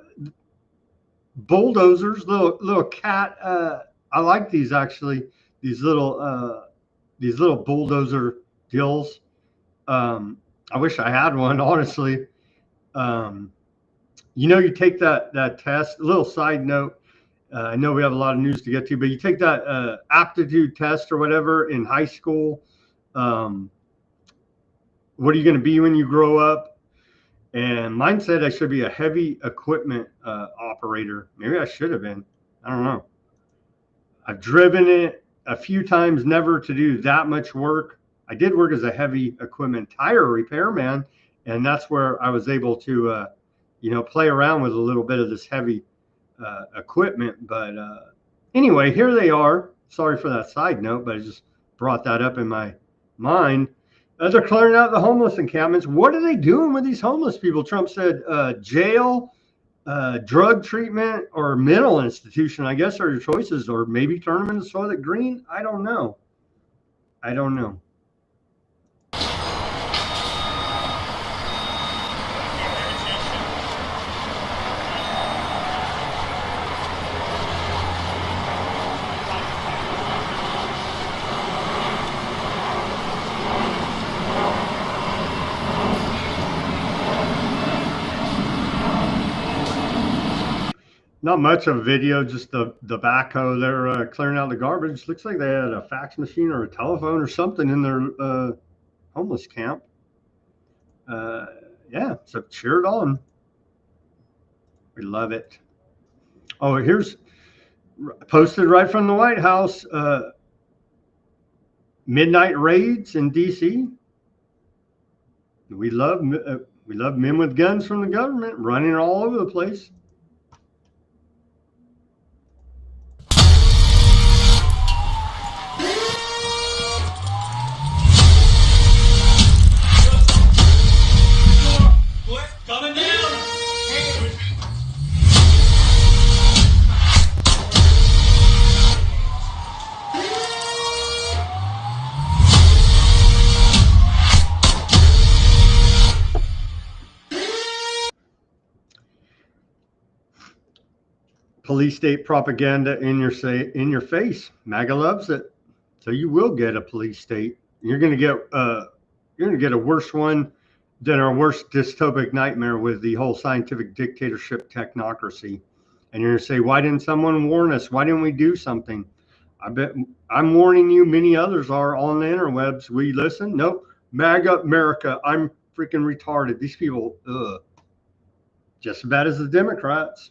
bulldozers, little cat. I like these actually. These little bulldozer deals. I wish I had one, honestly. You know, you take that test. A little side note. I know we have a lot of news to get to, but you take that aptitude test or whatever in high school. What are you going to be when you grow up? And mine said I should be a heavy equipment operator. Maybe I should have been. I don't know. I've driven it a few times, never to do that much work. I did work as a heavy equipment tire repairman, and that's where I was able to, play around with a little bit of this heavy equipment. But anyway, here they are. Sorry for that side note, but I just brought that up in my mind. They're clearing out the homeless encampments. What are they doing with these homeless people? Trump said jail, drug treatment, or mental institution, I guess, are your choices, or maybe turn them into Soylent Green. I don't know. Not much of a video, just the backhoe. They're clearing out the garbage. Looks like they had a fax machine or a telephone or something in their homeless camp. Yeah, so cheer it on. We love it. Oh, here's posted right from the White House. Midnight raids in D.C. We love men with guns from the government running all over the place. Coming down. Police state propaganda in your face. MAGA loves it. So you will get a police state. You're gonna get a worse one than our worst dystopic nightmare with the whole scientific dictatorship technocracy. And you're gonna say, why didn't someone warn us? Why didn't we do something? I bet I'm warning you. Many others are on the interwebs. Will you listen? Nope. MAGA America. I'm freaking retarded. These people, just as bad as the Democrats.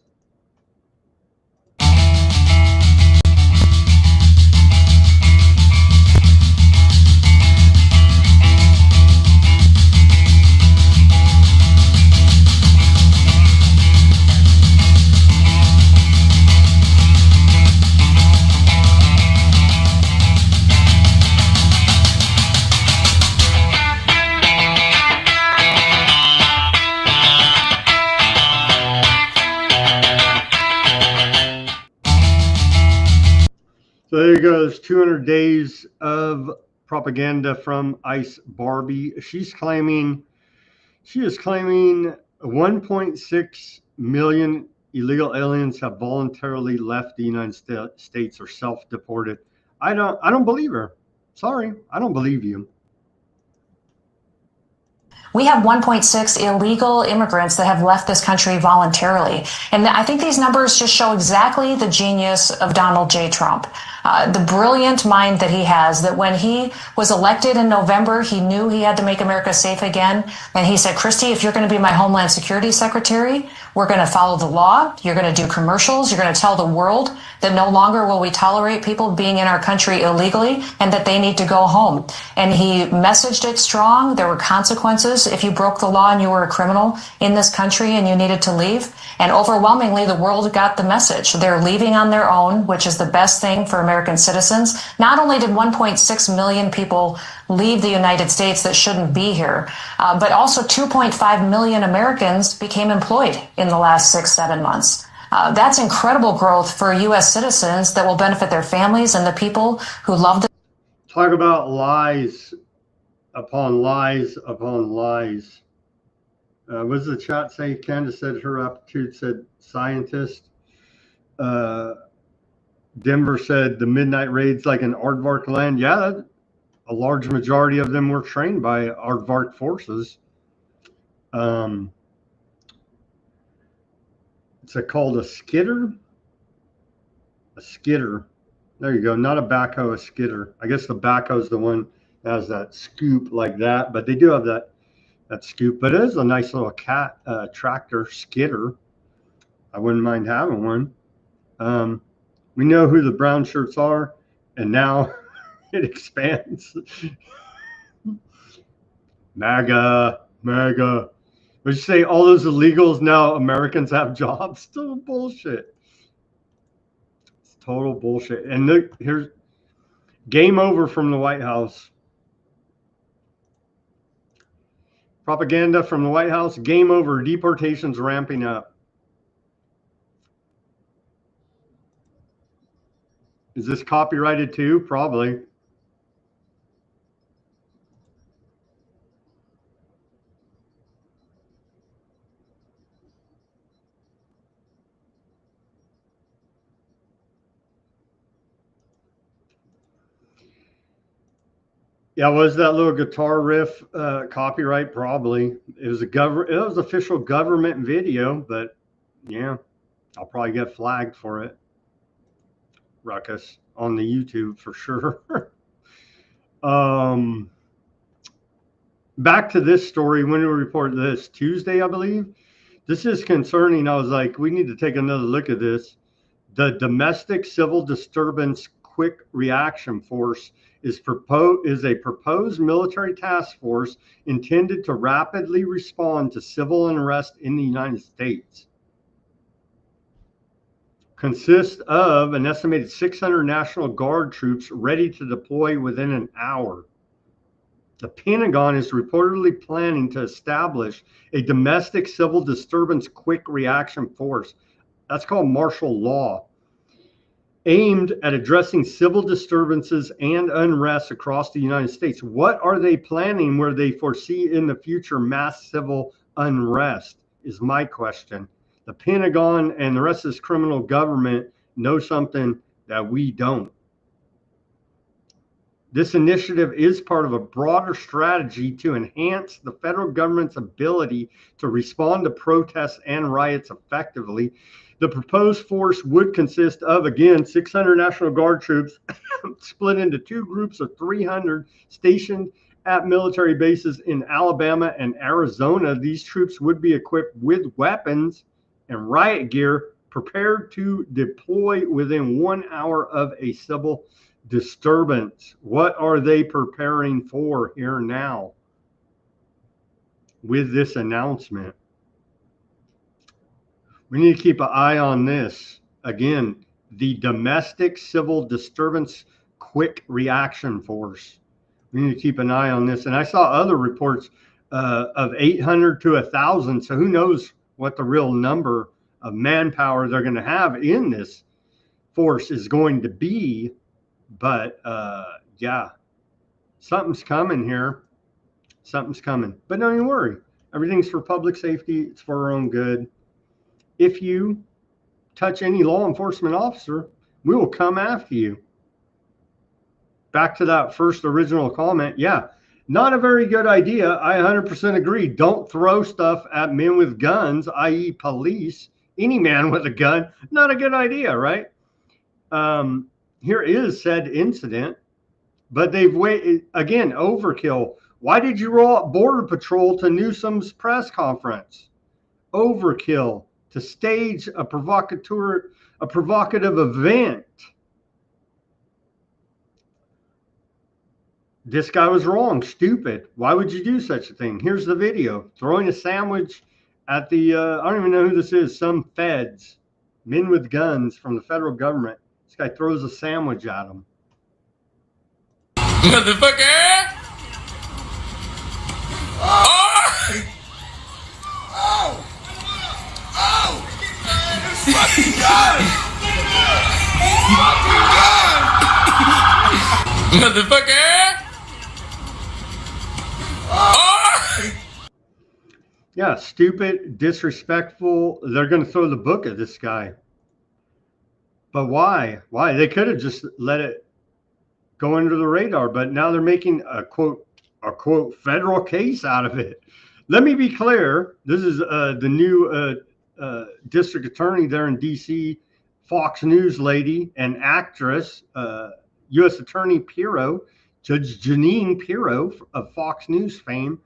So there you go. There's 200 days of propaganda from Ice Barbie. She is claiming 1.6 million illegal aliens have voluntarily left the United States or self-deported. I don't believe her. Sorry, I don't believe you. We have 1.6 illegal immigrants that have left this country voluntarily. And I think these numbers just show exactly the genius of Donald J. Trump. The brilliant mind that he has, that when he was elected in November, he knew he had to make America safe again. And he said, Christy, if you're going to be my Homeland Security Secretary, we're going to follow the law. You're going to do commercials. You're going to tell the world that no longer will we tolerate people being in our country illegally and that they need to go home. And he messaged it strong. There were consequences if you broke the law and you were a criminal in this country and you needed to leave. And overwhelmingly, the world got the message. They're leaving on their own, which is the best thing for American citizens. Not only did 1.6 million people leave the United States that shouldn't be here, but also 2.5 million Americans became employed in the last 6-7 months. That's incredible growth for U.S. citizens that will benefit their families and the people who love them. Talk about lies upon lies upon lies. What does the chat say? Candace said her aptitude said scientist. Denver said the midnight raids like an aardvark land. Yeah, a large majority of them were trained by aardvark forces. It's called a skidder. A skidder. There you go. Not a backhoe, a skidder. I guess the backhoe is the one that has that scoop like that, but they do have that scoop. But it is a nice little tractor skidder. I wouldn't mind having one. We know who the brown shirts are, and now it expands. MAGA. Would you say all those illegals now Americans have jobs? Total bullshit. It's total bullshit. And look, here's game over from the White House. Propaganda from the White House. Game over. Deportations ramping up. Is this copyrighted too? Probably. Yeah, was that little guitar riff copyright? Probably. It was official government video, but yeah, I'll probably get flagged for it. Ruckus on the YouTube for sure. Back to this story. When we reported this Tuesday, I believe. This is concerning. I was like, we need to take another look at this. The Domestic Civil Disturbance Quick Reaction Force is a proposed military task force intended to rapidly respond to civil unrest in the United States. Consists of an estimated 600 National Guard troops ready to deploy within an hour. The Pentagon is reportedly planning to establish a domestic civil disturbance quick reaction force. That's called martial law, aimed at addressing civil disturbances and unrest across the United States. What are they planning where they foresee in the future mass civil unrest is my question. The Pentagon and the rest of this criminal government know something that we don't. This initiative is part of a broader strategy to enhance the federal government's ability to respond to protests and riots effectively. The proposed force would consist of, again, 600 National Guard troops split into two groups of 300 stationed at military bases in Alabama and Arizona. These troops would be equipped with weapons and riot gear, prepared to deploy within 1 hour of a civil disturbance. What are they preparing for here now with this announcement? We need to keep an eye on this. Again, the Domestic Civil Disturbance Quick Reaction Force. We need to keep an eye on this. And I saw other reports of 800 to 1,000. So who knows what the real number of manpower they're going to have in this force is going to be. But yeah, something's coming here. Something's coming. But don't even worry. Everything's for public safety. It's for our own good. If you touch any law enforcement officer, we will come after you. Back to that first original comment. Yeah, not a very good idea. I 100% agree. Don't throw stuff at men with guns, i.e. police. Any man with a gun, not a good idea, right? Here is said incident, but they've waited, again, overkill. Why did you roll out Border Patrol to Newsom's press conference? Overkill to stage a provocative event. This guy was wrong, stupid. Why would you do such a thing? Here's the video. Throwing a sandwich at the, I don't even know who this is, some feds, men with guns from the federal government. This guy throws a sandwich at him. Motherfucker! Oh! Oh! Oh! Fucking gun! Fucking gun! Motherfucker! Oh! Yeah, stupid, disrespectful. They're going to throw the book at this guy. But why? Why? They could have just let it go under the radar, but now they're making a quote federal case out of it. Let me be clear. This is the new district attorney there in D.C., Fox News lady and actress, U.S. Attorney Pirro, Judge Jeanine Pirro of Fox News fame.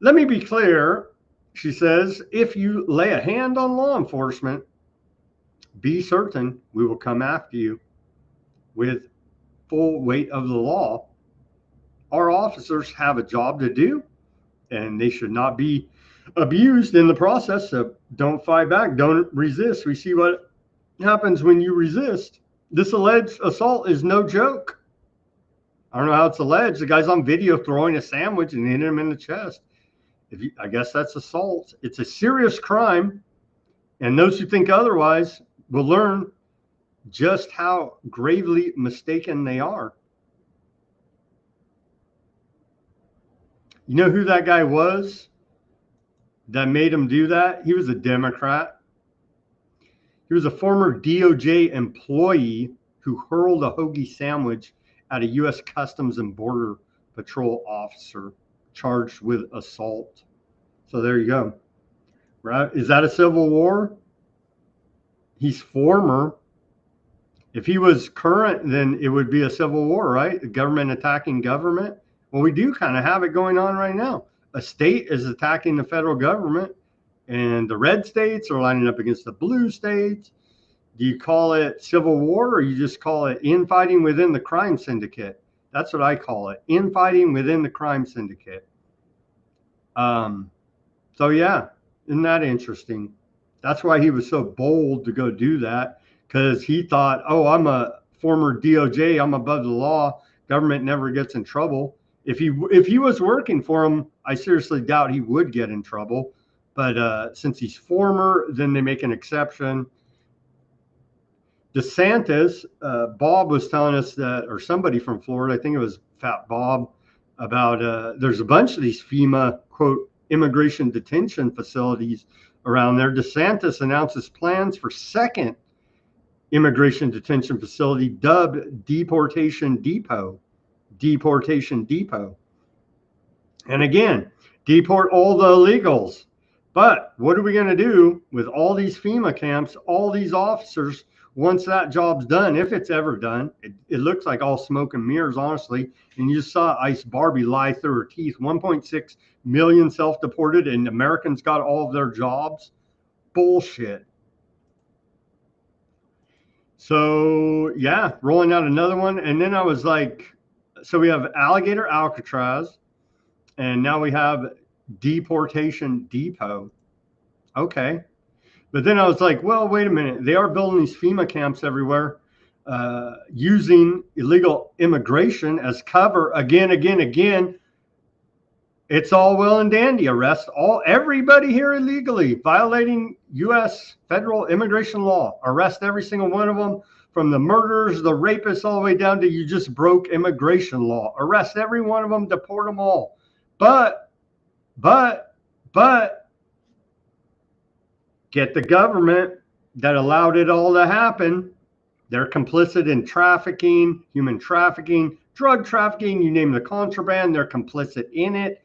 Let me be clear. She says, if you lay a hand on law enforcement, be certain we will come after you with full weight of the law. Our officers have a job to do, and they should not be abused in the process. So don't fight back. Don't resist. We see what happens when you resist. This alleged assault is no joke. I don't know how it's alleged. The guy's on video throwing a sandwich and hitting him in the chest. I guess that's assault. It's a serious crime, and those who think otherwise will learn just how gravely mistaken they are. You know who that guy was that made him do that? He was a Democrat. He was a former DOJ employee who hurled a hoagie sandwich at a U.S. Customs and Border Patrol officer charged with assault. So there you go. Right? Is that a civil war? he's former. If he was current, then it would be a civil war, right? The government attacking government. Well, we do kind of have it going on right now. A state is attacking the federal government, and the red states are lining up against the blue states. Do you call it civil war, or you just call it infighting within the crime syndicate? That's what I call it, infighting within the crime syndicate. So yeah, isn't that interesting? That's why he was so bold to go do that, because he thought, oh, I'm a former DOJ, I'm above the law, government never gets in trouble. If he was working for him, I seriously doubt he would get in trouble. But since he's former, then they make an exception. DeSantis, Bob was telling us that, or somebody from Florida, I think it was Fat Bob, about there's a bunch of these FEMA, quote, immigration detention facilities around there. DeSantis announces plans for second immigration detention facility dubbed Deportation Depot. Deportation Depot. And again, deport all the illegals. But what are we going to do with all these FEMA camps, all these officers, once that job's done, if it's ever done? It looks like all smoke and mirrors, honestly. And you just saw Ice Barbie lie through her teeth. 1.6 million self-deported, and Americans got all of their jobs. Bullshit. So, yeah, rolling out another one. And then I was like, so we have Alligator Alcatraz, and now we have Deportation Depot. Okay. But then I was like, well, wait a minute. They are building these FEMA camps everywhere, using illegal immigration as cover again. It's all well and dandy. Arrest everybody here illegally, violating U.S. federal immigration law. Arrest every single one of them, from the murderers, the rapists, all the way down to you just broke immigration law. Arrest every one of them, deport them all. But get the government that allowed it all to happen. They're complicit in trafficking, human trafficking, drug trafficking, you name the contraband, they're complicit in it.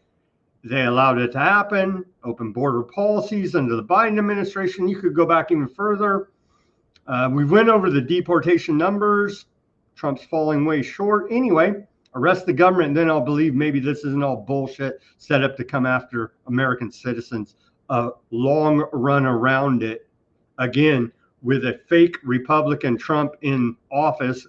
They allowed it to happen. Open border policies under the Biden administration. You could go back even further. We went over the deportation numbers. Trump's falling way short. Anyway, arrest the government, and then I'll believe maybe this isn't all bullshit set up to come after American citizens. A long run around it, again, with a fake Republican Trump in office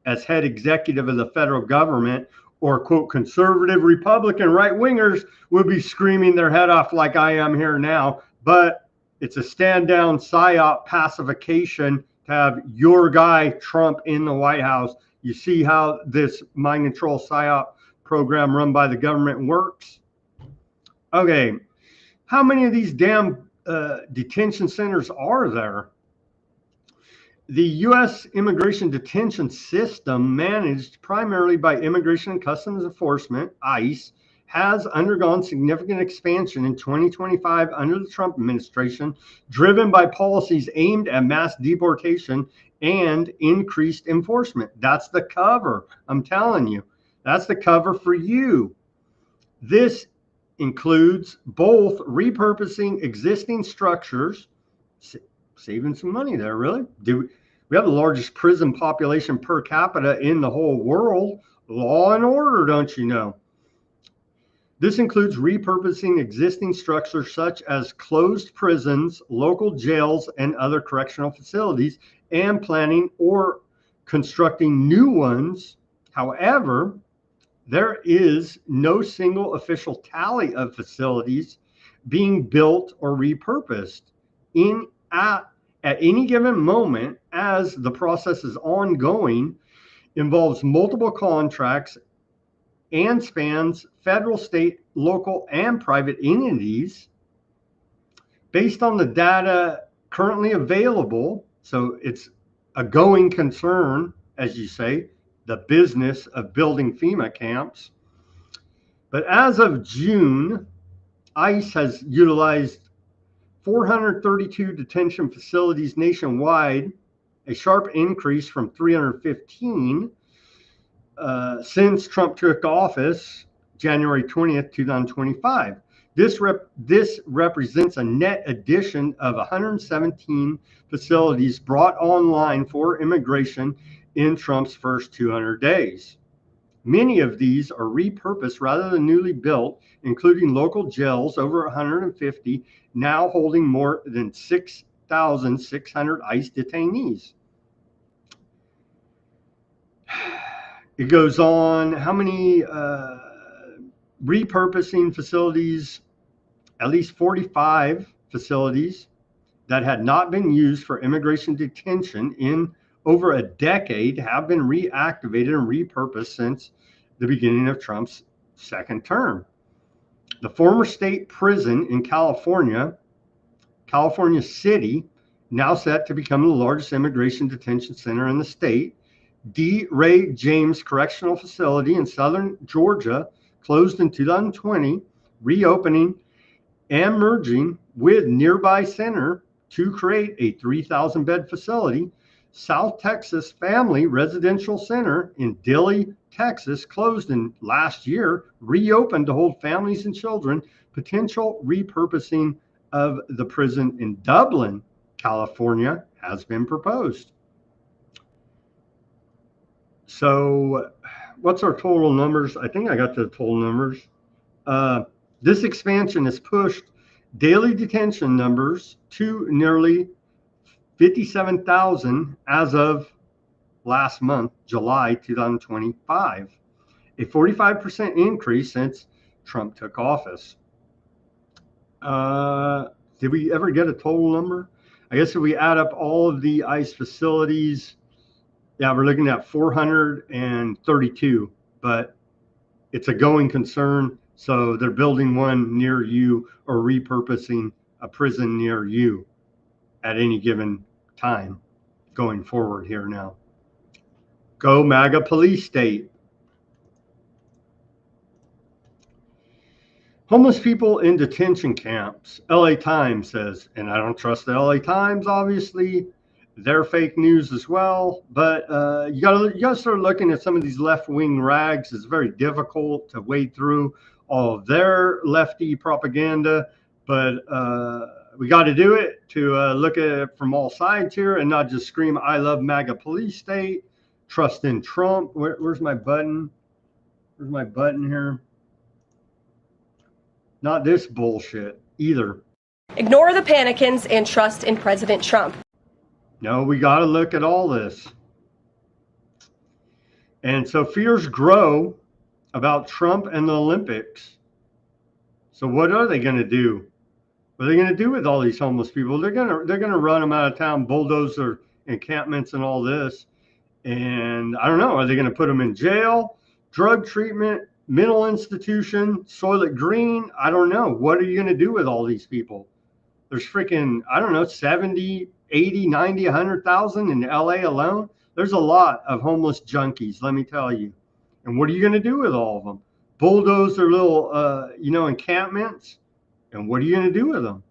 as head executive of the federal government, or quote, conservative Republican right-wingers would be screaming their head off like I am here now. But it's a stand down psyop pacification to have your guy Trump in the White House. You see how this mind control psyop program run by the government works? Okay, how many of these damn detention centers are there? The U.S. immigration detention system, managed primarily by Immigration and Customs Enforcement, ICE, has undergone significant expansion in 2025 under the Trump administration, driven by policies aimed at mass deportation and increased enforcement. That's the cover. I'm telling you, that's the cover for you. This includes both repurposing existing structures, saving some money there, really. We have the largest prison population per capita in the whole world. Law and order, don't you know? This includes repurposing existing structures such as closed prisons, local jails, and other correctional facilities, and planning or constructing new ones. However, there is no single official tally of facilities being built or repurposed at any given moment, as the process is ongoing, involves multiple contracts, and spans federal, state, local, and private entities. Based on the data currently available, so it's a going concern, as you say, the business of building FEMA camps. But as of June, ICE has utilized 432 detention facilities nationwide, a sharp increase from 315 since Trump took office January 20th, 2025. This represents a net addition of 117 facilities brought online for immigration in Trump's first 200 days. Many of these are repurposed rather than newly built, including local jails, over 150, now holding more than 6,600 ICE detainees. It goes on, how many repurposing facilities? At least 45 facilities that had not been used for immigration detention in over a decade have been reactivated and repurposed since the beginning of Trump's second term. The former state prison in California City, now set to become the largest immigration detention center in the state. D. Ray James Correctional Facility in southern Georgia closed in 2020, reopening and merging with nearby center to create a 3,000-bed facility. South Texas Family Residential Center in Dilley, Texas, closed in last year, reopened to hold families and children. Potential repurposing of the prison in Dublin, California, has been proposed. So what's our total numbers? I think I got the total numbers. This expansion has pushed daily detention numbers to nearly 57,000 as of last month, July 2025, a 45% increase since Trump took office. Did we ever get a total number? I guess if we add up all of the ICE facilities, yeah, we're looking at 432, but it's a going concern. So they're building one near you or repurposing a prison near you at any given time going forward here now. Go MAGA police state. Homeless people in detention camps. LA Times says, and I don't trust the LA Times, obviously. They're fake news as well. But you gotta start looking at some of these left-wing rags. It's very difficult to wade through all of their lefty propaganda. But we got to do it to look at it from all sides here and not just scream, I love MAGA police state, trust in Trump. Where's my button? Where's my button here? Not this bullshit either. Ignore the panicans and trust in President Trump. No, we got to look at all this. And so fears grow about Trump and the Olympics. So what are they going to do? What are they going to do with all these homeless people? They're going to run them out of town, bulldoze their encampments and all this. And I don't know, are they going to put them in jail, drug treatment, mental institution, soil it green? I don't know. What are you going to do with all these people? There's freaking, I don't know, 70, 80, 90, 100,000 in LA alone. There's a lot of homeless junkies, let me tell you. And what are you going to do with all of them? Bulldoze their little, encampments? And what are you going to do with them?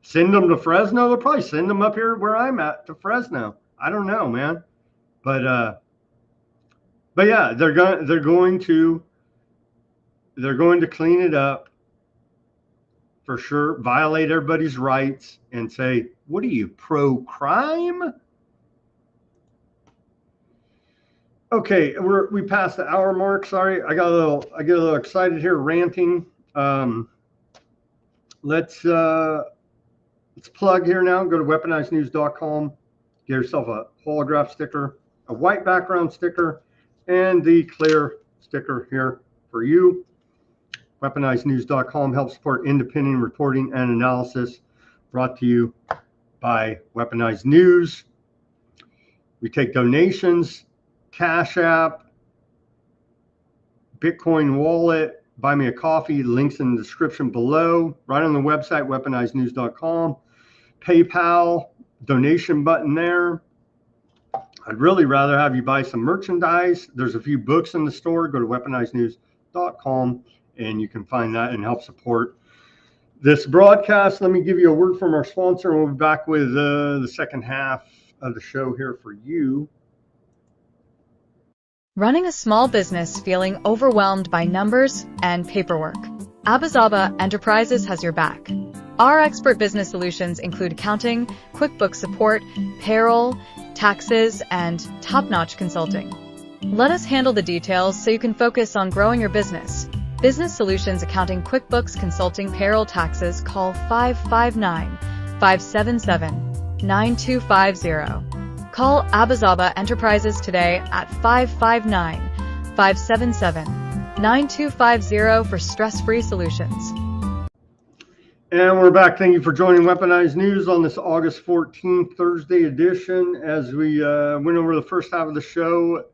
Send them to Fresno? They'll probably send them up here where I'm at to Fresno. I don't know, man. But yeah, they're going to clean it up for sure, violate everybody's rights, and say, what are you, pro-crime? Okay, we passed the hour mark. Sorry, I get a little excited here, ranting. Let's plug here now. Go to weaponizednews.com. Get yourself a holograph sticker, a white background sticker, and the clear sticker here for you. Weaponizednews.com helps support independent reporting and analysis, brought to you by Weaponized News. We take donations, Cash App, Bitcoin wallet, buy me a coffee, links in the description below, right on the website, weaponizednews.com. PayPal, donation button there. I'd really rather have you buy some merchandise. There's a few books in the store. Go to weaponizednews.com and you can find that and help support this broadcast. Let me give you a word from our sponsor, and we'll be back with the second half of the show here for you. Running a small business feeling overwhelmed by numbers and paperwork. Abazaba Enterprises has your back. Our expert business solutions include accounting, QuickBooks support, payroll, taxes, and top-notch consulting. Let us handle the details so you can focus on growing your business. Business Solutions Accounting, QuickBooks, Consulting, Payroll, Taxes. Call 559-577-9250. Call Abazaba Enterprises today at 559-577-9250 for stress-free solutions. And we're back. Thank you for joining Weaponized News on this August 14th, Thursday edition. As we went over the first half of the show,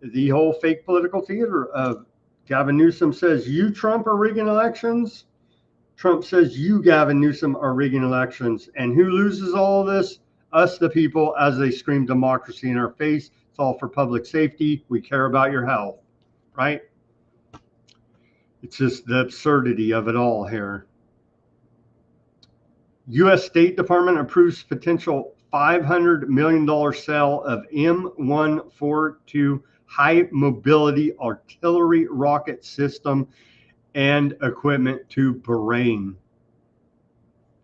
the whole fake political theater of Gavin Newsom says you, Trump, are rigging elections. Trump says you, Gavin Newsom, are rigging elections. And who loses all of this? Us, the people, as they scream democracy in our face. It's all for public safety. We care about your health, right? It's just the absurdity of it all here. U.S. State Department approves potential $500 million sale of M142 high mobility artillery rocket system and equipment to Bahrain.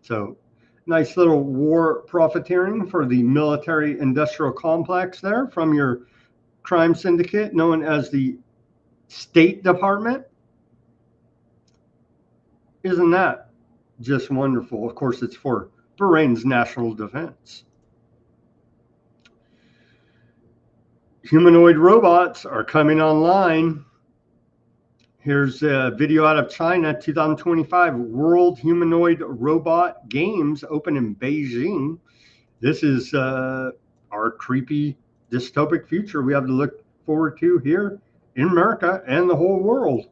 So nice little war profiteering for the military industrial complex there from your crime syndicate known as the State Department. Isn't that just wonderful? Of course, it's for Bahrain's national defense. Humanoid robots are coming online. Here's a video out of China, 2025 World Humanoid Robot Games open in Beijing. This is our creepy dystopic future we have to look forward to here in America and the whole world.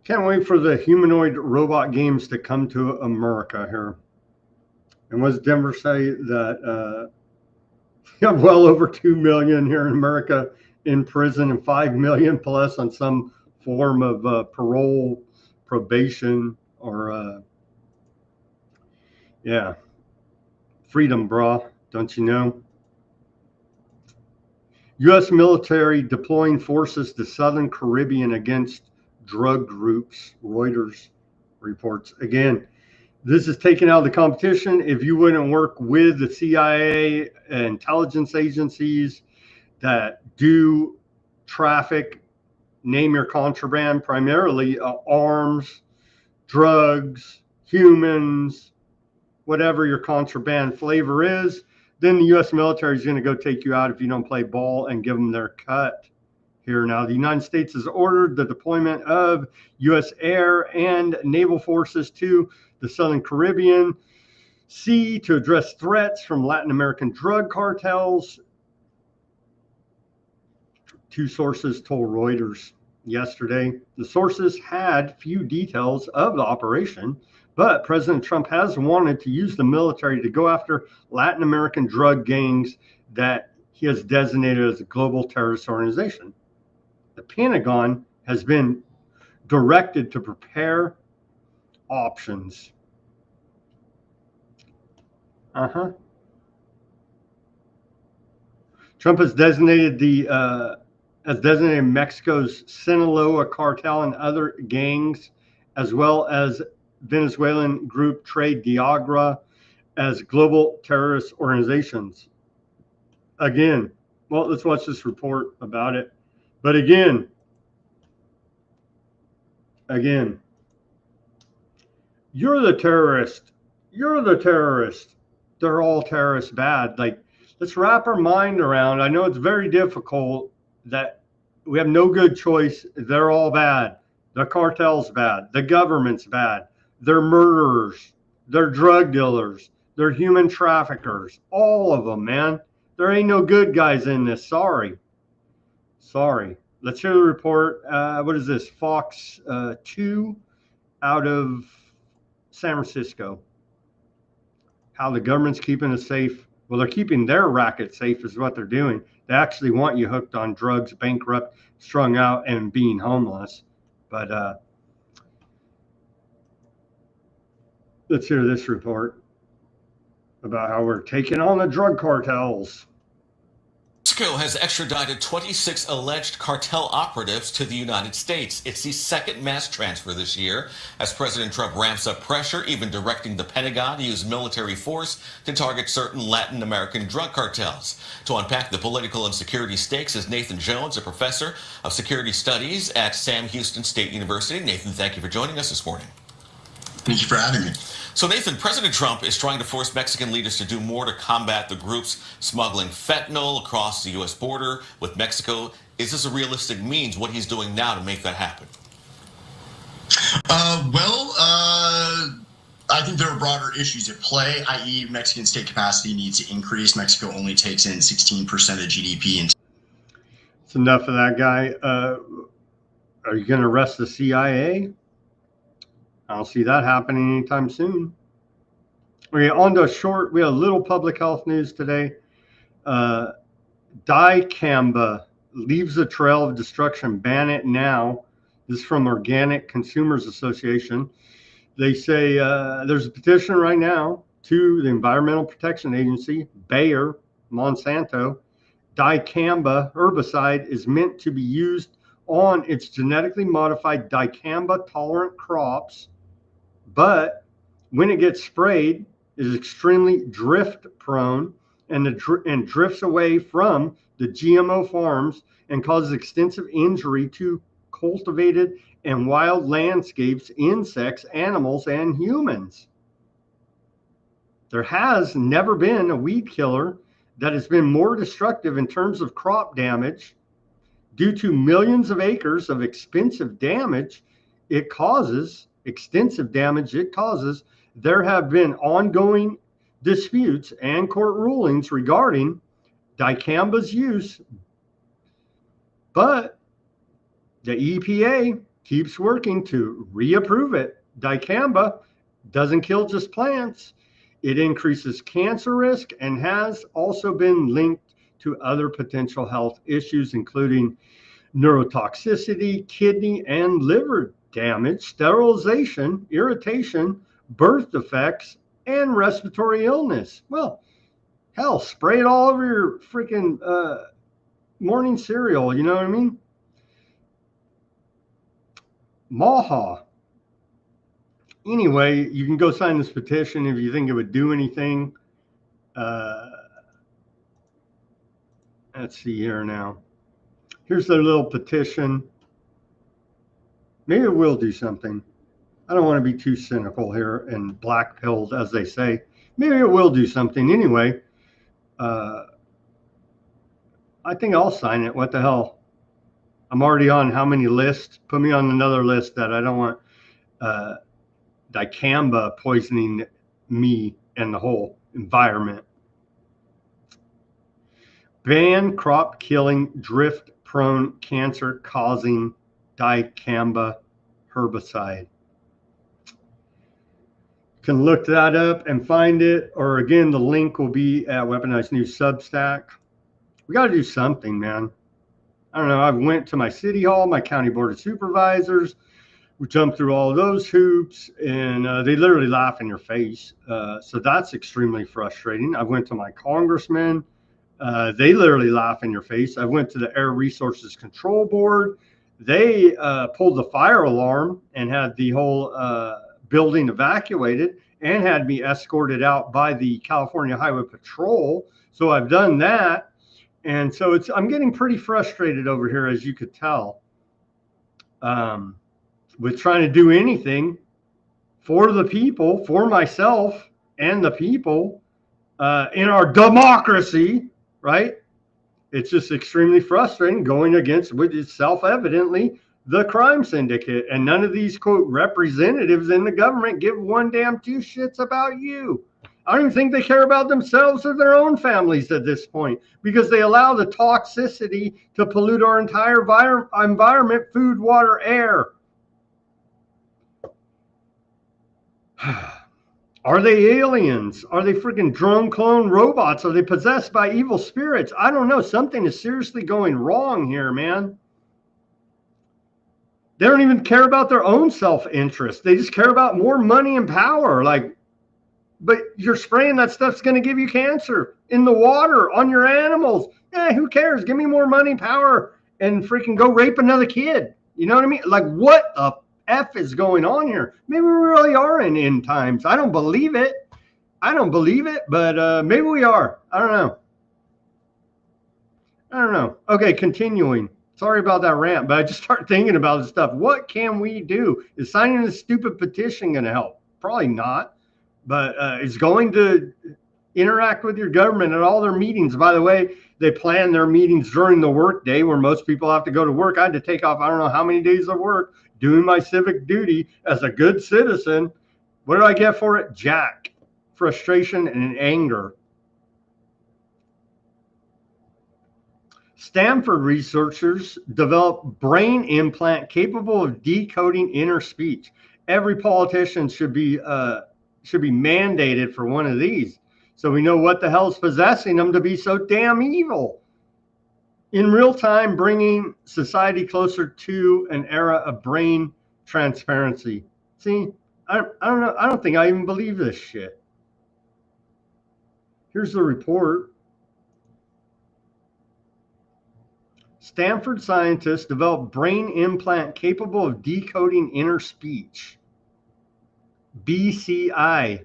Can't wait for the humanoid robot games to come to America here. And what does Denver say? That you have well over 2 million here in America in prison and 5 million plus on some form of parole, probation, or yeah, freedom, brah, don't you know? U.S. military deploying forces to Southern Caribbean against drug groups, Reuters reports. Again, this is taken out of the competition. If you wouldn't work with the CIA and intelligence agencies that do traffic, name your contraband, primarily arms, drugs, humans, whatever your contraband flavor is, then the U.S. military is going to go take you out if you don't play ball and give them their cut. Here now, the United States has ordered the deployment of U.S. air and naval forces to the Southern Caribbean Sea to address threats from Latin American drug cartels. Two sources told Reuters yesterday. The sources had few details of the operation, but President Trump has wanted to use the military to go after Latin American drug gangs that he has designated as a global terrorist organization. the Pentagon has been directed to prepare options. Trump has designated Mexico's Sinaloa cartel and other gangs, as well as Venezuelan group Trade Diagra, as global terrorist organizations. Again, well, let's watch this report about it. But again, you're the terrorist. You're the terrorist. They're all terrorists bad. Like, let's wrap our mind around. I know it's very difficult that we have no good choice. They're all bad. The cartel's bad. The government's bad. They're murderers. They're drug dealers. They're human traffickers. All of them, man. There ain't no good guys in this. Sorry. Let's hear the report. What is this? Fox 2 out of San Francisco. How the government's keeping us safe. Well, they're keeping their racket safe is what they're doing. They actually want you hooked on drugs, bankrupt, strung out, and being homeless. But let's hear this report about how we're taking on the drug cartels. Mexico has extradited 26 alleged cartel operatives to the United States. It's the second mass transfer this year as President Trump ramps up pressure, even directing the Pentagon to use military force to target certain Latin American drug cartels. To unpack the political and security stakes is Nathan Jones, a professor of security studies at Sam Houston State University. Nathan, thank you for joining us this morning. Thank you for having me. So, Nathan, President Trump is trying to force Mexican leaders to do more to combat the groups smuggling fentanyl across the U.S. border with Mexico. Is this a realistic means, what he's doing now to make that happen? I think there are broader issues at play, i.e. Mexican state capacity needs to increase. Mexico only takes in 16% of GDP. It's enough of that guy. Are you going to arrest the CIA? I don't see that happening anytime soon. Okay, on to short, we have a little public health news today. Dicamba leaves a trail of destruction. Ban it now. This is from Organic Consumers Association. They say there's a petition right now to the Environmental Protection Agency, Bayer, Monsanto. Dicamba herbicide is meant to be used on its genetically modified dicamba-tolerant crops, but when it gets sprayed, it is extremely drift-prone and drifts away from the GMO farms and causes extensive injury to cultivated and wild landscapes, insects, animals, and humans. There has never been a weed killer that has been more destructive in terms of crop damage due to millions of acres of extensive damage it causes. There have been ongoing disputes and court rulings regarding dicamba's use, but the EPA keeps working to reapprove it. Dicamba doesn't kill just plants. It increases cancer risk and has also been linked to other potential health issues, including neurotoxicity, kidney and liver damage, sterilization, irritation, birth defects, and respiratory illness. Well, hell, spray it all over your freaking morning cereal. You know what I mean? Maha. Anyway, you can go sign this petition if you think it would do anything. Let's see here now. Here's their little petition. Maybe it will do something. I don't want to be too cynical here and black-pilled, as they say. Maybe it will do something anyway. I think I'll sign it. What the hell? I'm already on how many lists? Put me on another list that I don't want dicamba poisoning me and the whole environment. Ban crop killing, drift prone, cancer causing dicamba herbicide. You can look that up and find it, or again, the link will be at Weaponized News Substack. We got to do something, man. I don't know. I went to my city hall, my county board of supervisors. We jumped through all of those hoops, and they literally laugh in your face. So that's extremely frustrating. I went to my congressman. They literally laugh in your face. I went to the Air Resources Control Board. They pulled the fire alarm and had the whole building evacuated and had me escorted out by the California Highway Patrol. So I've done that. And so I'm getting pretty frustrated over here, as you could tell, with trying to do anything for the people, for myself and the people in our democracy, right? It's just extremely frustrating going against what is self-evidently the crime syndicate. And none of these, quote, representatives in the government give one damn two shits about you. I don't even think they care about themselves or their own families at this point, because they allow the toxicity to pollute our entire environment, food, water, air. Are they aliens? Are they freaking drone clone robots? Are they possessed by evil spirits? I don't know. Something is seriously going wrong here, man. They don't even care about their own self-interest. They just care about more money and power. Like, but you're spraying that stuff's going to give you cancer in the water, on your animals. Who cares? Give me more money, power, and freaking go rape another kid. You know what I mean? Like, what the F is going on here? Maybe we really are in end times. I don't believe it. But maybe we are. I don't know. Okay, continuing. Sorry about that rant, but I just start thinking about this stuff. What can we do? Is signing this stupid petition going to help? Probably not. But it's going to interact with your government at all their meetings. By the way, they plan their meetings during the work day where most people have to go to work. I had to take off I don't know how many days of work doing my civic duty as a good citizen. What did I get for it? Jack. Frustration and anger. Stanford researchers developed brain implant capable of decoding inner speech. Every politician should be mandated for one of these, so we know what the hell is possessing them to be so damn evil. In real time, bringing society closer to an era of brain transparency. See, I don't know. I don't think I even believe this shit. Here's the report. Stanford scientists developed brain implant capable of decoding inner speech. BCI,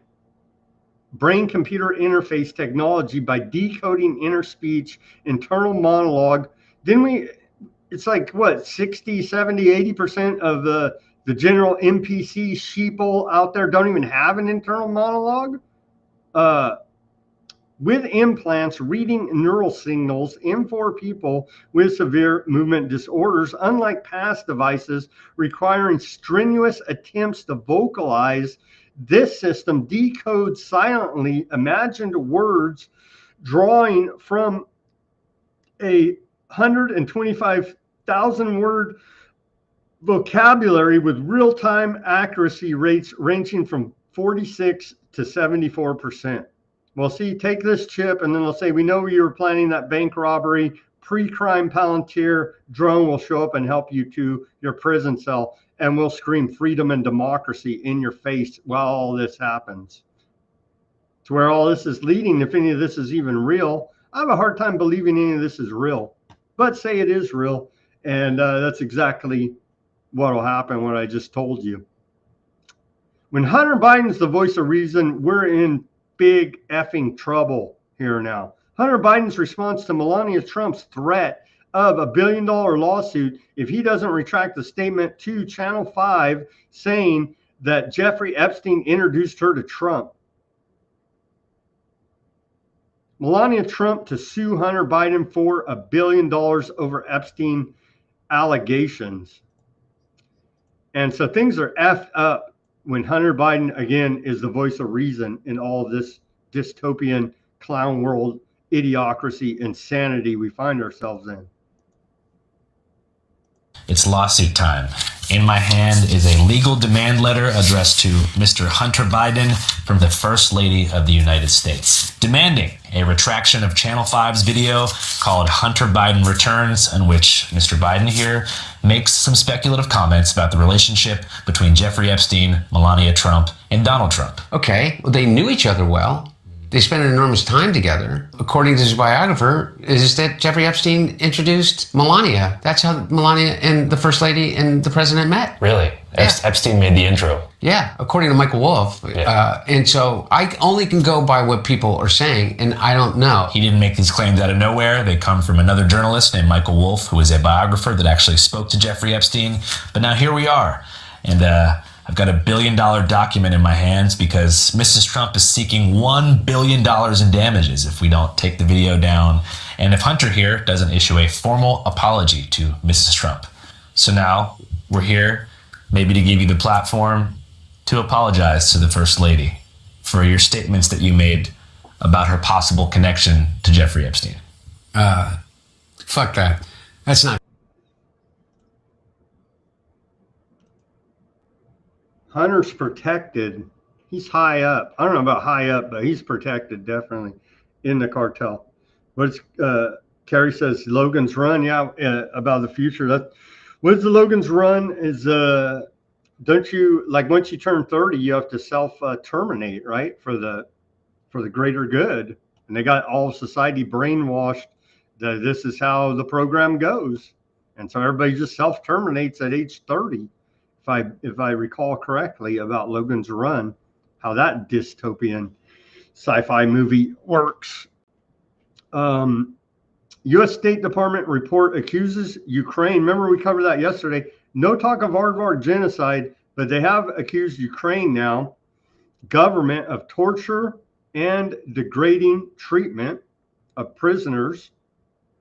brain computer interface technology, by decoding inner speech, internal monologue. It's like what, 60, 70, 80% of the general NPC sheeple out there don't even have an internal monologue. With implants reading neural signals in for people with severe movement disorders, unlike past devices requiring strenuous attempts to vocalize, this system decodes silently imagined words, drawing from a 125,000 word vocabulary with real-time accuracy rates ranging from 46 to 74%. Well, see, take this chip, and then they'll say, we know you were planning that bank robbery. Pre-crime Palantir drone will show up and help you to your prison cell, and we'll scream freedom and democracy in your face while all this happens. To where all this is leading, if any of this is even real, I have a hard time believing any of this is real. But say it is real, and that's exactly what will happen, what I just told you. When Hunter Biden's the voice of reason, we're in big effing trouble here now. Hunter Biden's response to Melania Trump's threat of $1 billion lawsuit if he doesn't retract the statement to Channel 5 saying that Jeffrey Epstein introduced her to Trump. Melania Trump to sue Hunter Biden for $1 billion over Epstein allegations. And so things are effed up when Hunter Biden, again, is the voice of reason in all of this dystopian clown world, idiocracy, insanity we find ourselves in. It's lawsuit time. In my hand is a legal demand letter addressed to Mr. Hunter Biden from the First Lady of the United States, demanding a retraction of Channel 5's video called Hunter Biden Returns, in which Mr. Biden here makes some speculative comments about the relationship between Jeffrey Epstein, Melania Trump, and Donald Trump. Okay, well, they knew each other well. They spent an enormous time together. According to his biographer, is that Jeffrey Epstein introduced Melania. That's how Melania and the First Lady and the President met. Really? Yeah. Epstein made the intro. Yeah, according to Michael Wolff. Yeah. And so I only can go by what people are saying, and I don't know. He didn't make these claims out of nowhere. They come from another journalist named Michael Wolff, who is a biographer that actually spoke to Jeffrey Epstein. But now here we are. And I've got $1 billion document in my hands because Mrs. Trump is seeking $1 billion in damages if we don't take the video down, and if Hunter here doesn't issue a formal apology to Mrs. Trump. So now we're here maybe to give you the platform to apologize to the First Lady for your statements that you made about her possible connection to Jeffrey Epstein. Fuck that. That's not. Hunter's protected. He's high up. I don't know about high up, but he's protected definitely in the cartel. What's Kerry says Logan's Run? Yeah, about the future. What's the Logan's Run? Is don't you like once you turn 30, you have to self terminate, right, for the greater good? And they got all of society brainwashed that this is how the program goes, and so everybody just self terminates at age 30. If I recall correctly about Logan's Run, how that dystopian sci-fi movie works. U.S. State Department report accuses Ukraine. Remember we covered that yesterday. No talk of aardvark genocide, but they have accused Ukraine now, government, of torture and degrading treatment of prisoners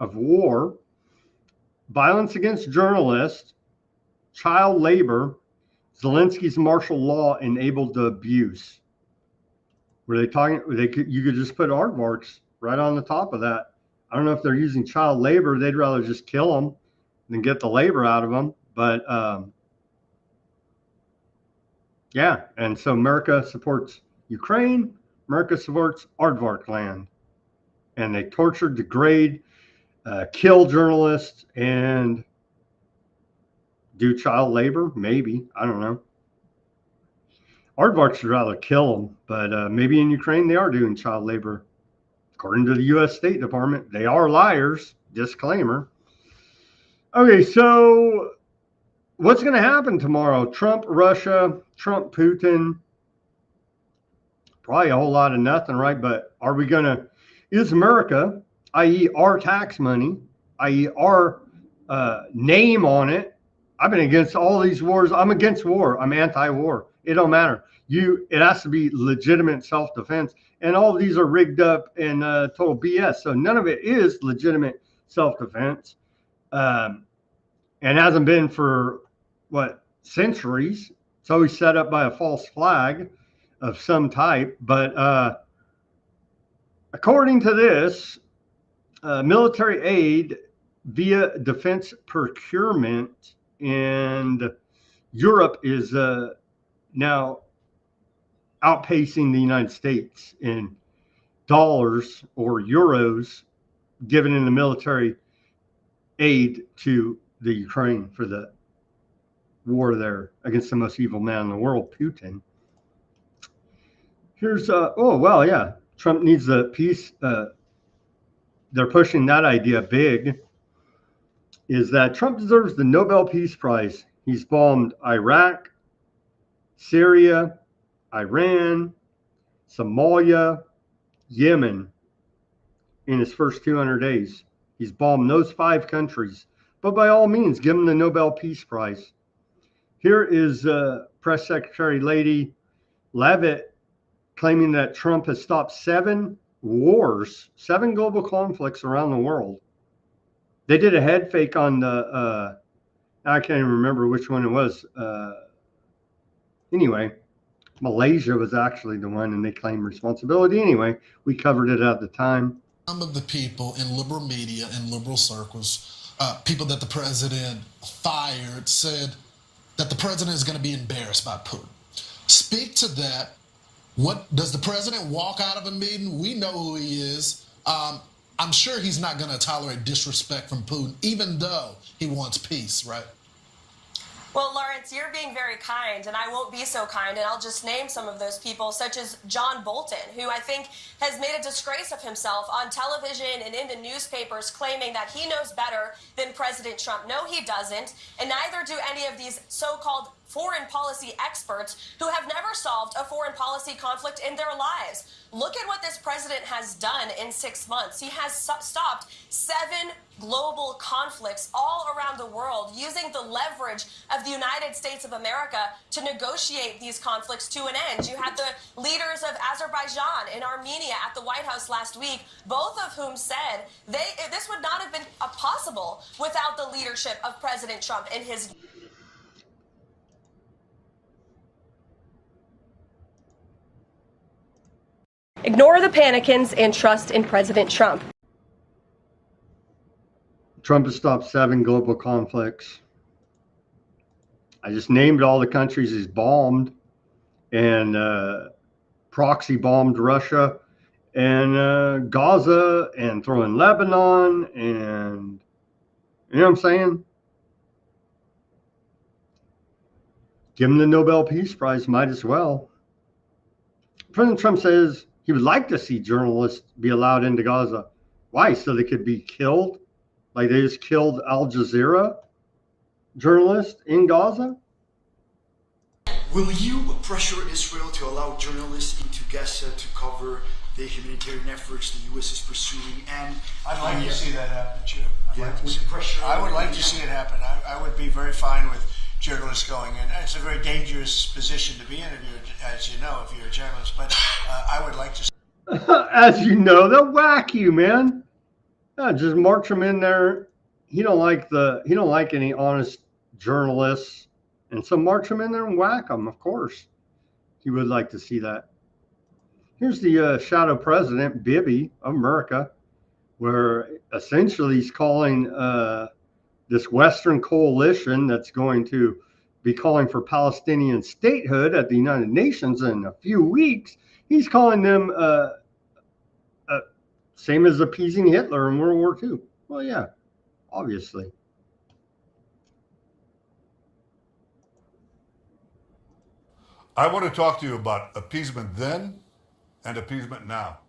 of war, violence against journalists, child labor. Zelensky's martial law enabled the abuse. Were they talking? You could just put aardvarks right on the top of that. I don't know if they're using child labor. They'd rather just kill them than get the labor out of them. But yeah, and so America supports Ukraine. America supports aardvark land, and they torture, degrade, kill journalists, and do child labor? Maybe. I don't know. Aardvarks would rather kill them, but maybe in Ukraine they are doing child labor. According to the U.S. State Department, they are liars. Disclaimer. Okay, so what's going to happen tomorrow? Trump, Russia, Trump, Putin. Probably a whole lot of nothing, right? But are we going to, is America, i.e. our tax money, i.e. our name on it? I've been against all these wars. I'm against war. I'm anti-war. It don't matter. It has to be legitimate self-defense. And all of these are rigged up and total BS. So none of it is legitimate self-defense. And hasn't been for, centuries. It's always set up by a false flag of some type. But according to this, military aid via defense procurement, and Europe is now outpacing the United States in dollars or euros given in the military aid to the Ukraine for the war there against the most evil man in the world, Putin. Here's Trump needs the peace. They're pushing that idea big. Is that Trump deserves the Nobel Peace Prize. He's bombed Iraq, Syria, Iran, Somalia, Yemen in his first 200 days. He's bombed those 5 countries. But by all means, give him the Nobel Peace Prize. Here is Press Secretary Lady Leavitt claiming that Trump has stopped 7 wars, 7 global conflicts around the world. They did a head fake on the, I can't even remember which one it was. Anyway, Malaysia was actually the one, and they claimed responsibility. Anyway, we covered it at the time. Some of the people in liberal media and liberal circles, people that the president fired, said that the president is going to be embarrassed by Putin. Speak to that. What does the president walk out of a meeting? We know who he is. I'm sure he's not going to tolerate disrespect from Putin, even though he wants peace, right? Well, Lawrence, you're being very kind, and I won't be so kind, and I'll just name some of those people, such as John Bolton, who I think has made a disgrace of himself on television and in the newspapers, claiming that he knows better than President Trump. No, he doesn't, and neither do any of these so-called foreign policy experts who have never solved a foreign policy conflict in their lives. Look at what this president has done in 6 months. He has stopped 7 global conflicts all around the world, using the leverage of the United States of America to negotiate these conflicts to an end. You had the leaders of Azerbaijan and Armenia at the White House last week, both of whom said this would not have been possible without the leadership of President Trump and his... Ignore the panicans and trust in President Trump. Trump has stopped 7 global conflicts. I just named all the countries he's bombed, and proxy bombed Russia and Gaza, and throwing Lebanon, and you know what I'm saying? Give him the Nobel Peace Prize, might as well. President Trump says he would like to see journalists be allowed into Gaza. Why? So they could be killed? Like they just killed Al Jazeera journalist in Gaza? Will you pressure Israel to allow journalists into Gaza to cover the humanitarian efforts the U.S. is pursuing? And I'd like to see that happen, Chip. I would like to see it happen. I would be very fine with journalists going in. It's a very dangerous position to be in, as you know, if you're a journalist. But I would like to see. As you know, they'll whack you, man. Yeah, just march them in there. He don't like any honest journalists, and so march them in there and whack them. Of course, he would like to see that. Here's the shadow president, Bibi of America, where essentially he's calling this Western coalition that's going to be calling for Palestinian statehood at the United Nations in a few weeks. He's calling them same as appeasing Hitler in World War II. Well, yeah, obviously. I want to talk to you about appeasement then and appeasement now.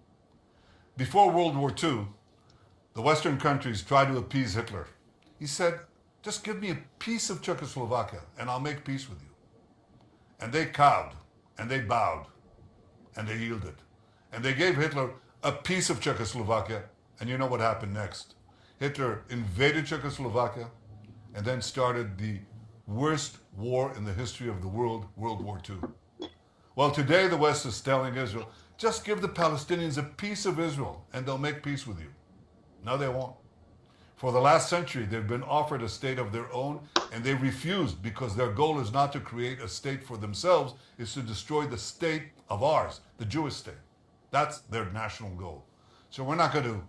Before World War II, the Western countries tried to appease Hitler. He said, just give me a piece of Czechoslovakia and I'll make peace with you. And they cowed, and they bowed, and they yielded. And they gave Hitler a piece of Czechoslovakia, and you know what happened next. Hitler invaded Czechoslovakia and then started the worst war in the history of the world, World War II. Well, today the West is telling Israel, just give the Palestinians a piece of Israel and they'll make peace with you. No, they won't. For the last century, they've been offered a state of their own, and they refused because their goal is not to create a state for themselves, it's to destroy the state of ours, the Jewish state. That's their national goal. So we're not going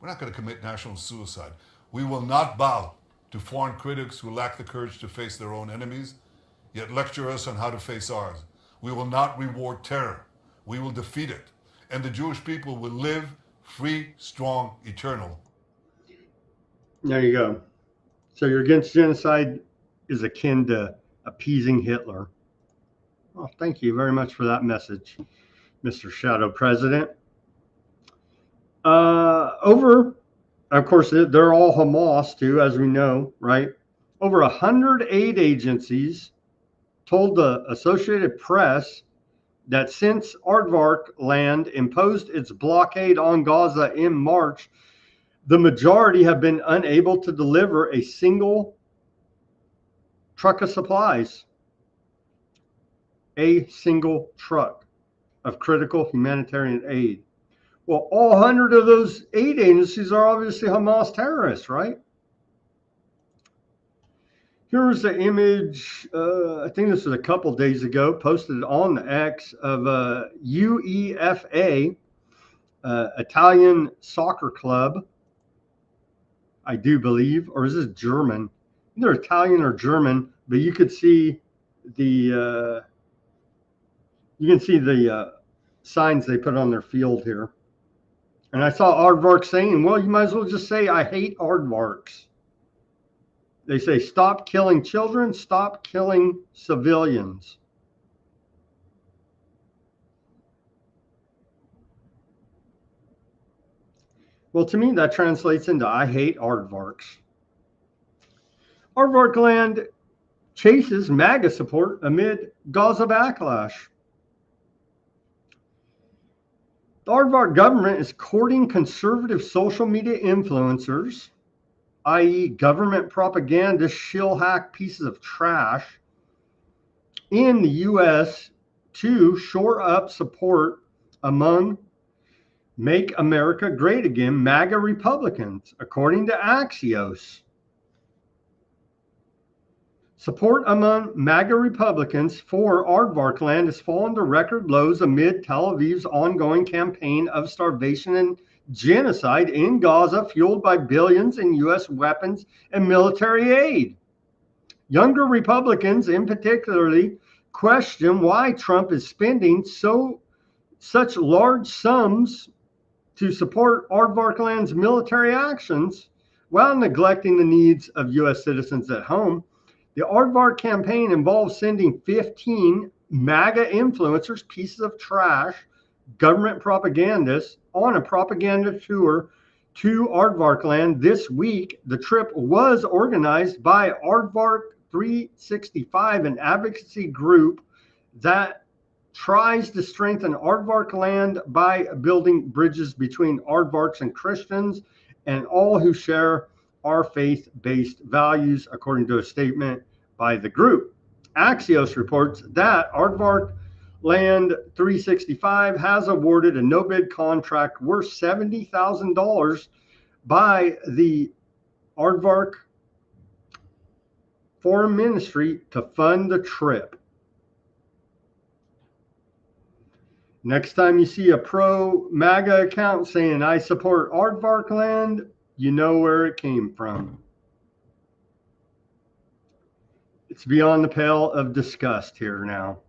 to commit national suicide. We will not bow to foreign critics who lack the courage to face their own enemies, yet lecture us on how to face ours. We will not reward terror. We will defeat it. And the Jewish people will live free, strong, eternal. There you go. So you're against genocide is akin to appeasing Hitler. Well, thank you very much for that message, Mr. Shadow President. Of course, they're all Hamas too, as we know, right? Over 100 aid agencies told the Associated Press that since Aardvark land imposed its blockade on Gaza in March, the majority have been unable to deliver a single truck of supplies, a single truck of critical humanitarian aid. Well, all 100 of those aid agencies are obviously Hamas terrorists, right? Here's the image, I think this was a couple days ago, posted on the X of UEFA, Italian soccer club, I do believe, or is this German? Either Italian or German, but you could see the signs they put on their field here. And I saw aardvarks saying, well, you might as well just say, I hate aardvarks. They say, stop killing children, stop killing civilians. Well, to me, that translates into I hate aardvarks. Aardvark land chases MAGA support amid Gaza backlash. The aardvark government is courting conservative social media influencers, i.e. government propaganda shill hack pieces of trash, in the U.S. to shore up support among Make America Great Again MAGA Republicans, according to Axios. Support among MAGA Republicans for aardvark land has fallen to record lows amid Tel Aviv's ongoing campaign of starvation and genocide in Gaza, fueled by billions in U.S. weapons and military aid. Younger Republicans, in particularly, question why Trump is spending such large sums to support aardvark land's military actions while neglecting the needs of U.S. citizens at home. The aardvark campaign involves sending 15 MAGA influencers, pieces of trash, government propagandists, on a propaganda tour to aardvark land this week. The trip was organized by Aardvark 365, an advocacy group that tries to strengthen aardvark land by building bridges between aardvarks and Christians and all who share our faith-based values, according to a statement by the group. Axios reports that Aardvark Land 365 has awarded a no-bid contract worth $70,000 by the Aardvark Foreign Ministry to fund the trip. Next time you see a pro-MAGA account saying, I support Aardvark land, you know where it came from. It's beyond the pale of disgust here now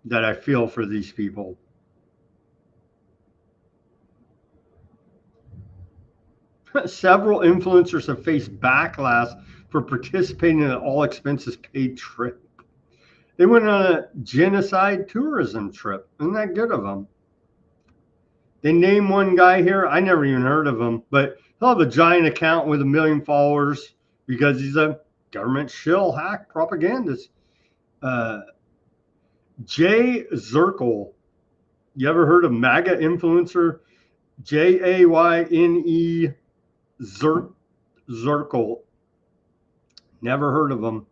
that I feel for these people. Several influencers have faced backlash for participating in an all-expenses-paid trip. They went on a genocide tourism trip. Isn't that good of them? They name one guy here. I never even heard of him, but he'll have a giant account with 1 million followers because he's a government shill hack propagandist. Jay Zirkle. You ever heard of MAGA influencer? Jayne Zirkle. Never heard of him.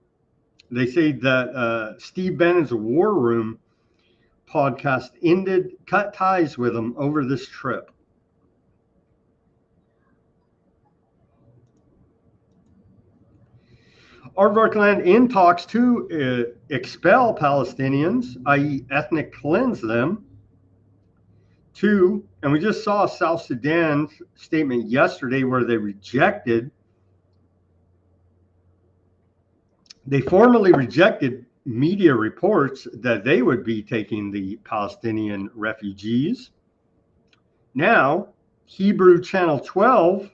They say that Steve Bannon's War Room podcast cut ties with him over this trip. Aardvark land in talks to expel Palestinians, i.e. ethnic cleanse them, and we just saw South Sudan's statement yesterday where they formally rejected media reports that they would be taking the Palestinian refugees. Now, Hebrew Channel 12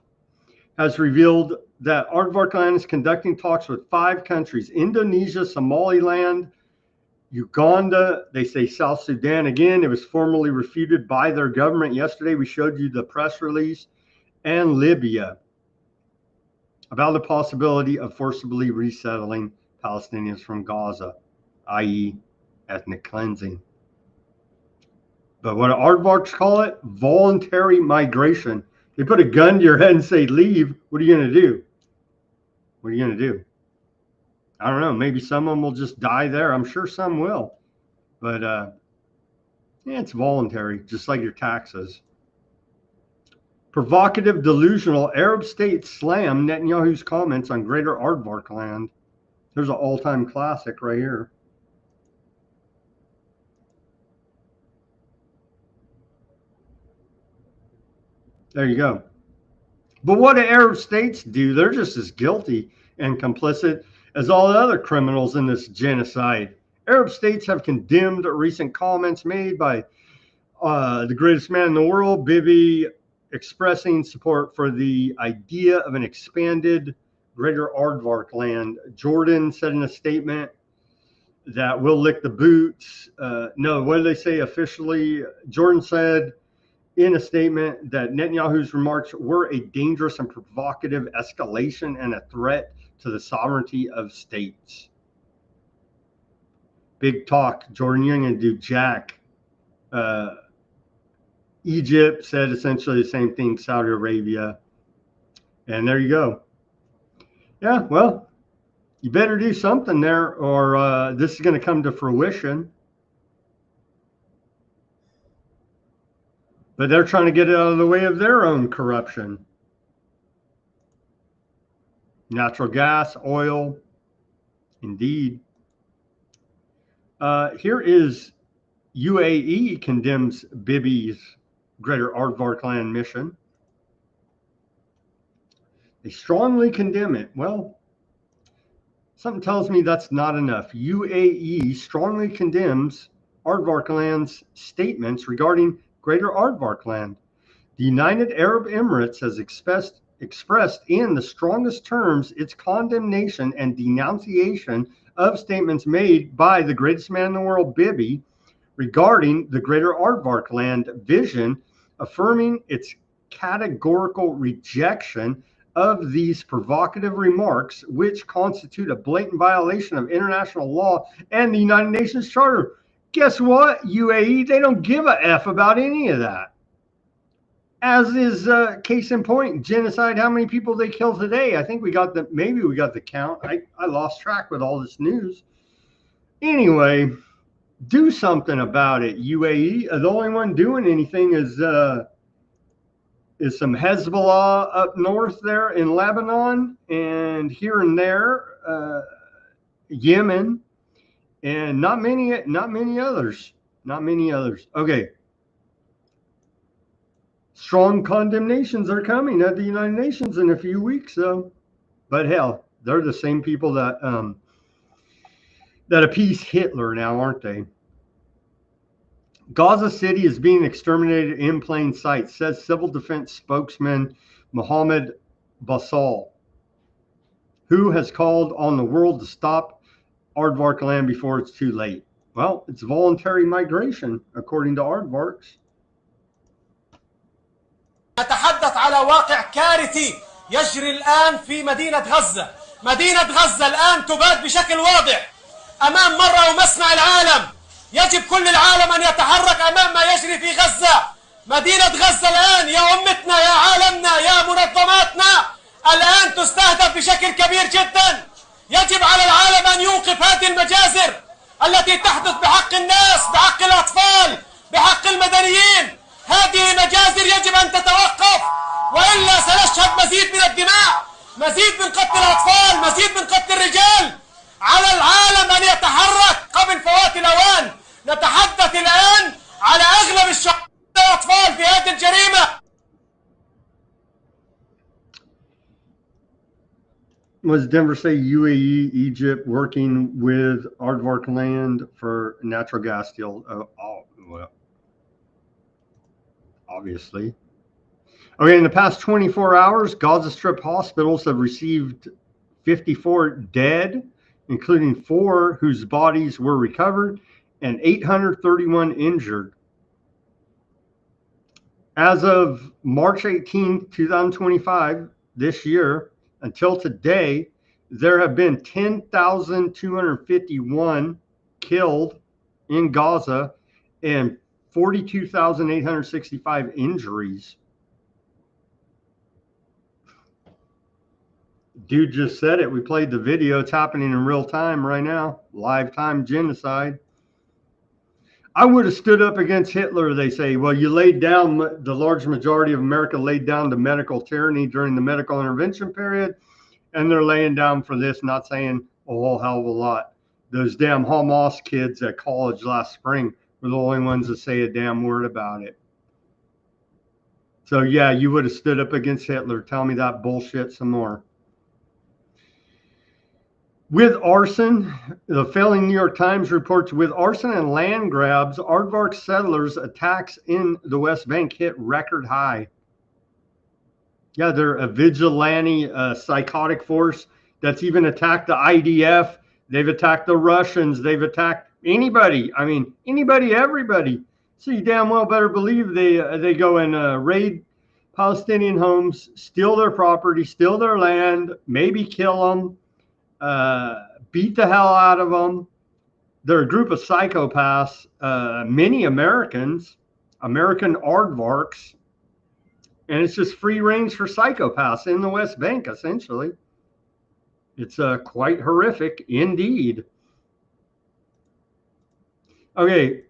has revealed that Aardvark land is conducting talks with 5 countries: Indonesia, Somaliland, Uganda, they say South Sudan. Again, it was formally refuted by their government yesterday. We showed you the press release. And Libya, about the possibility of forcibly resettling Palestinians from Gaza, i.e. ethnic cleansing. But what do aardvarks call it? Voluntary migration. They put a gun to your head and say, leave. What are you going to do? What are you going to do? I don't know. Maybe some of them will just die there. I'm sure some will. But yeah, it's voluntary, just like your taxes. Provocative, delusional Arab states slam Netanyahu's comments on Greater Aardvark land. There's an all-time classic right here. There you go. But what do Arab states do? They're just as guilty and complicit as all the other criminals in this genocide. Arab states have condemned recent comments made by the greatest man in the world, Bibi, expressing support for the idea of an expanded Greater Aardvark land. Jordan said in a statement that we'll lick the boots. No, what did they say officially? Jordan said in a statement that Netanyahu's remarks were a dangerous and provocative escalation and a threat to the sovereignty of states. Big talk. Jordan Young and do jack. Egypt said essentially the same thing, Saudi Arabia. And there you go. Yeah, well, you better do something there, or this is going to come to fruition. But they're trying to get it out of the way of their own corruption. Natural gas, oil, indeed. Here is UAE condemns Bibi's Greater Aardvark land mission. They strongly condemn it. Well, something tells me that's not enough. UAE strongly condemns Aardvark land's statements regarding Greater Aardvark land. The United Arab Emirates has expressed in the strongest terms its condemnation and denunciation of statements made by the greatest man in the world, Bibi, regarding the Greater Aardvark land vision, affirming its categorical rejection of these provocative remarks, which constitute a blatant violation of international law and the United Nations Charter. Guess what, UAE? They don't give a F about any of that. As is case in point, genocide, how many people they kill today? I think maybe we got the count. I lost track with all this news. Anyway, do something about it, UAE. The only one doing anything is some Hezbollah up north there in Lebanon, and here and there, Yemen, and not many others. Okay. Strong condemnations are coming at the United Nations in a few weeks, though. But hell, they're the same people that appeased Hitler now, aren't they? Gaza City is being exterminated in plain sight, says civil defense spokesman Mohammed Basal, who has called on the world to stop Aardvark land before it's too late. Well, it's voluntary migration, according to Aardvarks. نتحدث على واقع كارثي يجري الآن في مدينة غزة. مدينة غزة الآن تباد بشكل واضح أمام مرة ومسمع العالم. يجب كل العالم أن يتحرك أمام ما يجري في غزة. مدينة غزة الآن يا أمتنا يا عالمنا يا منظماتنا الآن تستهدف بشكل كبير جدا. يجب على العالم أن يوقف هذه المجازر التي تحدث بحق الناس، بحق الأطفال، بحق المدنيين. هذه مجازر يجب أن تتوقف، وإلا سنشهد مزيد من الدماء، مزيد من قتل الأطفال، مزيد من قتل الرجال. على العالم أن يتحرك قبل فوات الأوان. نتحدث الآن على أغلب الشهداء الأطفال في هذه الجريمة. Was Denver say UAE, Egypt working with Aardvark land for natural gas deal? Well, obviously. Okay, in the past 24 hours, Gaza Strip hospitals have received 54 dead, including 4 whose bodies were recovered, and 831 injured. As of March 18, 2025, this year, until today, there have been 10,251 killed in Gaza and 42,865 injuries. Dude just said it. We played the video. It's happening in real time right now. Live time genocide. I would have stood up against Hitler, they say. Well, you laid down, the large majority of America laid down to medical tyranny during the medical intervention period, and they're laying down for this, not saying a whole hell of a lot. Those damn Hamas kids at college last spring were the only ones that say a damn word about it. So, yeah, you would have stood up against Hitler. Tell me that bullshit some more. With arson, the failing New York Times reports, with arson and land grabs, aardvark settlers' attacks in the West Bank hit record high. Yeah, they're a vigilante, psychotic force that's even attacked the IDF. They've attacked the Russians. They've attacked anybody. I mean, anybody, everybody. So you damn well better believe they go and raid Palestinian homes, steal their property, steal their land, maybe kill them, beat the hell out of them. They're a group of psychopaths, many Americans, American aardvarks, and it's just free range for psychopaths in the West Bank, essentially. It's quite horrific indeed. Okay,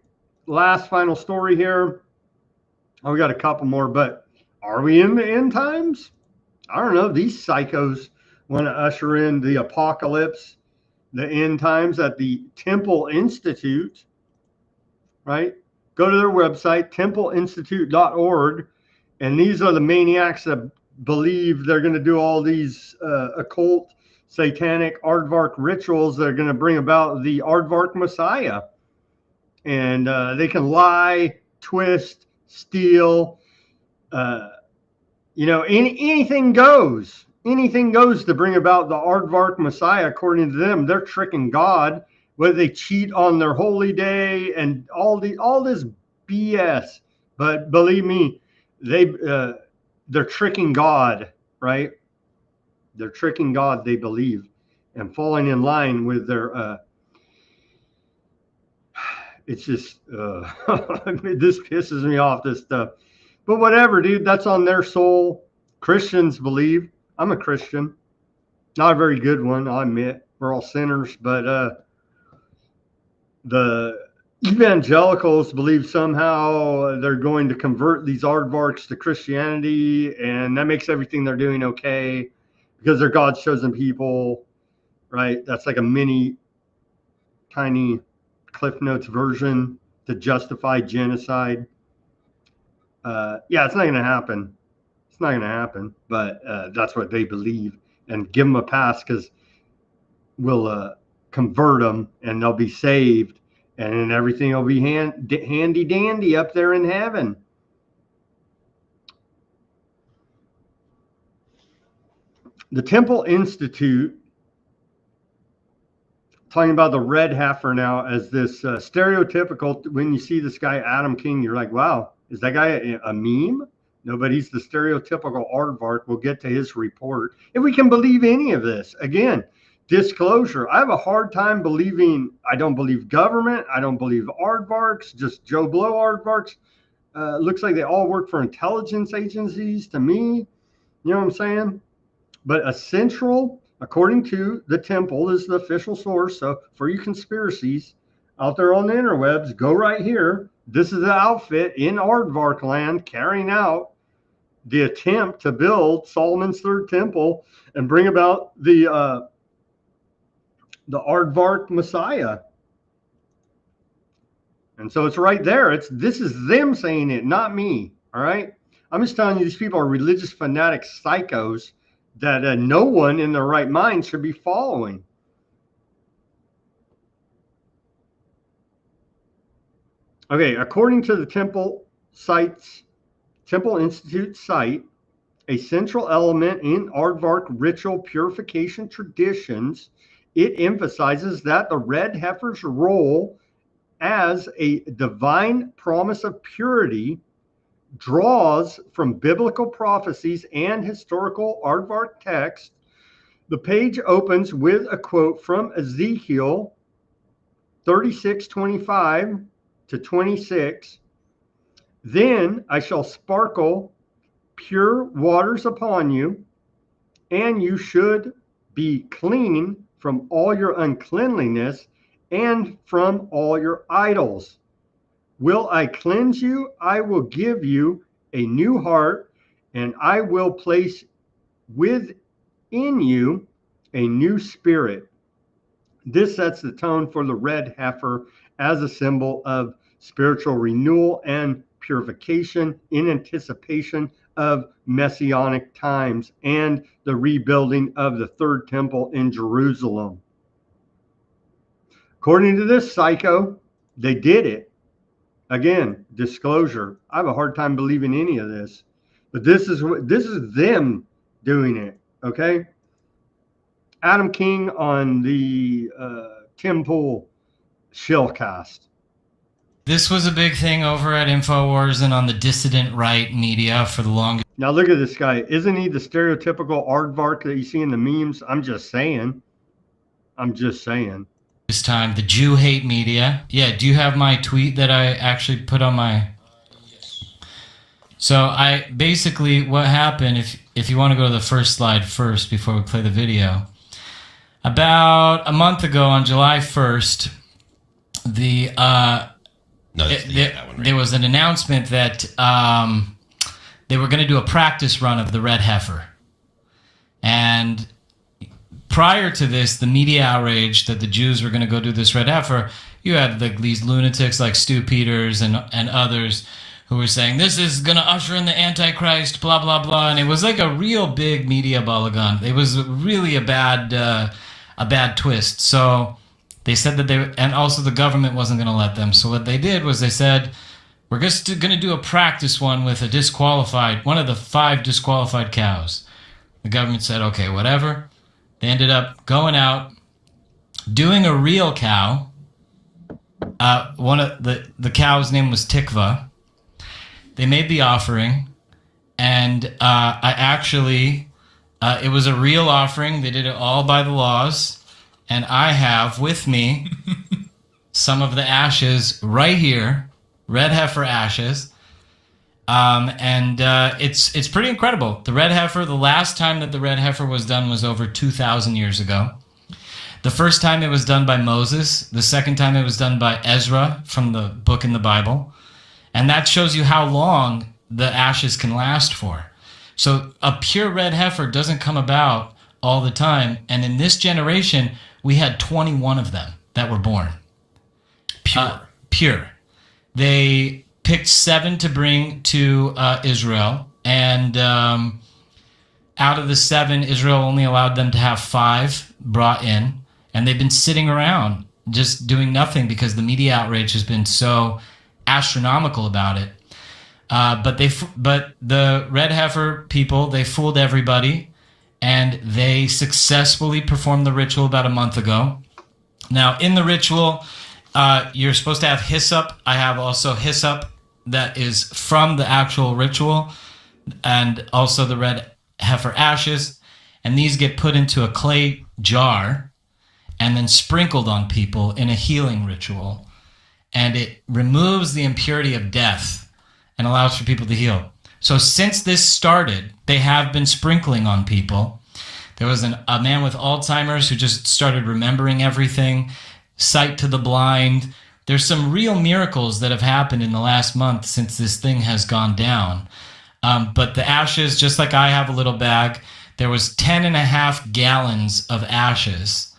last final story here. Oh, we got a couple more, but are we in the end times? I don't know. These psychos want to usher in the apocalypse, the end times at the Temple Institute, right? Go to their website, templeinstitute.org, and these are the maniacs that believe they're going to do all these occult, satanic aardvark rituals that are going to bring about the aardvark Messiah. And they can lie, twist, steal, anything goes. Anything goes to bring about the aardvark Messiah. According to them, they're tricking God, whether they cheat on their holy day and all this BS. But believe me, they're tricking God, right? They're tricking God, they believe, and falling in line with their it's just this pisses me off, this stuff. But whatever, dude, that's on their soul. Christians believe. I'm a Christian, not a very good one, I'll admit. We're all sinners, but the evangelicals believe somehow they're going to convert these aardvarks to Christianity, and that makes everything they're doing okay because they're God's chosen people, right? That's like a mini, tiny Cliff Notes version to justify genocide. Yeah, it's not going to happen. It's not going to happen, but that's what they believe. And give them a pass because we'll convert them and they'll be saved. And then everything will be handy dandy up there in heaven. The Temple Institute, talking about the red heifer now as this stereotypical, when you see this guy, Adam King, you're like, wow, is that guy a meme? No, but he's the stereotypical aardvark. We'll get to his report. If we can believe any of this. Again, disclosure. I have a hard time believing, I don't believe government. I don't believe aardvarks, just Joe Blow aardvarks. Looks like they all work for intelligence agencies to me. You know what I'm saying? But a central, according to the Temple, is the official source. So for you conspiracies out there on the interwebs, go right here. This is the outfit in aardvark land carrying out the attempt to build Solomon's third temple and bring about the aardvark Messiah. And so it's right there. This is them saying it, not me. All right. I'm just telling you, these people are religious fanatic psychos that no one in their right mind should be following. Okay, according to the Temple Institute site, a central element in aardvark ritual purification traditions, it emphasizes that the red heifer's role as a divine promise of purity draws from biblical prophecies and historical aardvark texts. The page opens with a quote from Ezekiel 36:25 to 26. Then I shall sparkle pure waters upon you, and you should be clean from all your uncleanliness and from all your idols. Will I cleanse you? I will give you a new heart, and I will place within you a new spirit. This sets the tone for the red heifer as a symbol of spiritual renewal and purification in anticipation of messianic times and the rebuilding of the third temple in Jerusalem. According to this psycho, they did it. Again, disclosure. I have a hard time believing any of this, but this is them doing it. Okay. Adam King on the Tim Pool Shellcast. This was a big thing over at InfoWars and on the dissident right media for the longest. Now look at this guy. Isn't he the stereotypical aardvark that you see in the memes? I'm just saying. This time, the Jew hate media. Yeah, do you have my tweet that I actually put on my... So I basically, what happened, if you want to go to the first slide first before we play the video. About a month ago on July 1st, there was an announcement that they were going to do a practice run of the Red Heifer. And prior to this, the media outrage that the Jews were going to go do this Red Heifer, you had these lunatics like Stu Peters and others who were saying, this is going to usher in the Antichrist, blah, blah, blah. And it was like a real big media balagan. It was really a bad twist. So they said that and also the government wasn't going to let them. So what they did was they said, we're just going to do a practice one with one of the 5 disqualified cows. The government said, okay, whatever. They ended up going out, doing a real cow. One of the cow's name was Tikva. They made the offering, and it was a real offering. They did it all by the laws, and I have with me some of the ashes right here, Red Heifer ashes. It's pretty incredible. The Red Heifer, the last time that the Red Heifer was done was over 2,000 years ago. The first time it was done by Moses. The second time it was done by Ezra from the book in the Bible. And that shows you how long the ashes can last for. So a pure Red Heifer doesn't come about all the time. And in this generation, we had 21 of them that were born. Pure. They picked 7 to bring to Israel, and out of the 7, Israel only allowed them to have 5 brought in, and they've been sitting around just doing nothing because the media outrage has been so astronomical about it. But the Red Heifer people, they fooled everybody, and they successfully performed the ritual about a month ago. Now, in the ritual, you're supposed to have hyssop. I have also hyssop that is from the actual ritual, and also the Red Heifer ashes. And these get put into a clay jar and then sprinkled on people in a healing ritual. And it removes the impurity of death and allows for people to heal. So since this started, they have been sprinkling on people. There was a man with Alzheimer's who just started remembering everything, sight to the blind. There's some real miracles that have happened in the last month since this thing has gone down. But the ashes, just like I have a little bag, there was 10.5 gallons of ashes.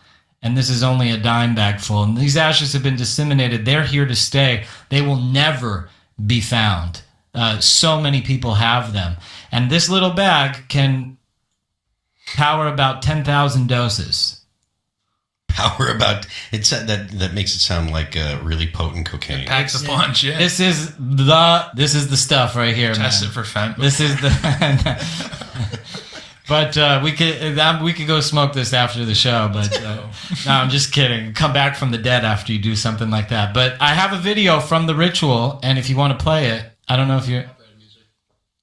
And this is only a dime bag full. And these ashes have been disseminated. They're here to stay. They will never be found. So many people have them. And this little bag can power about 10,000 doses. Power about it's that makes it sound like really potent cocaine. It packs a punch. Yeah. This is the stuff right here. Test it for fentanyl. This is the. But we could go smoke this after the show. But no, I'm just kidding. Come back from the dead after you do something like that. But I have a video from the ritual, and if you want to play it, I don't know if you.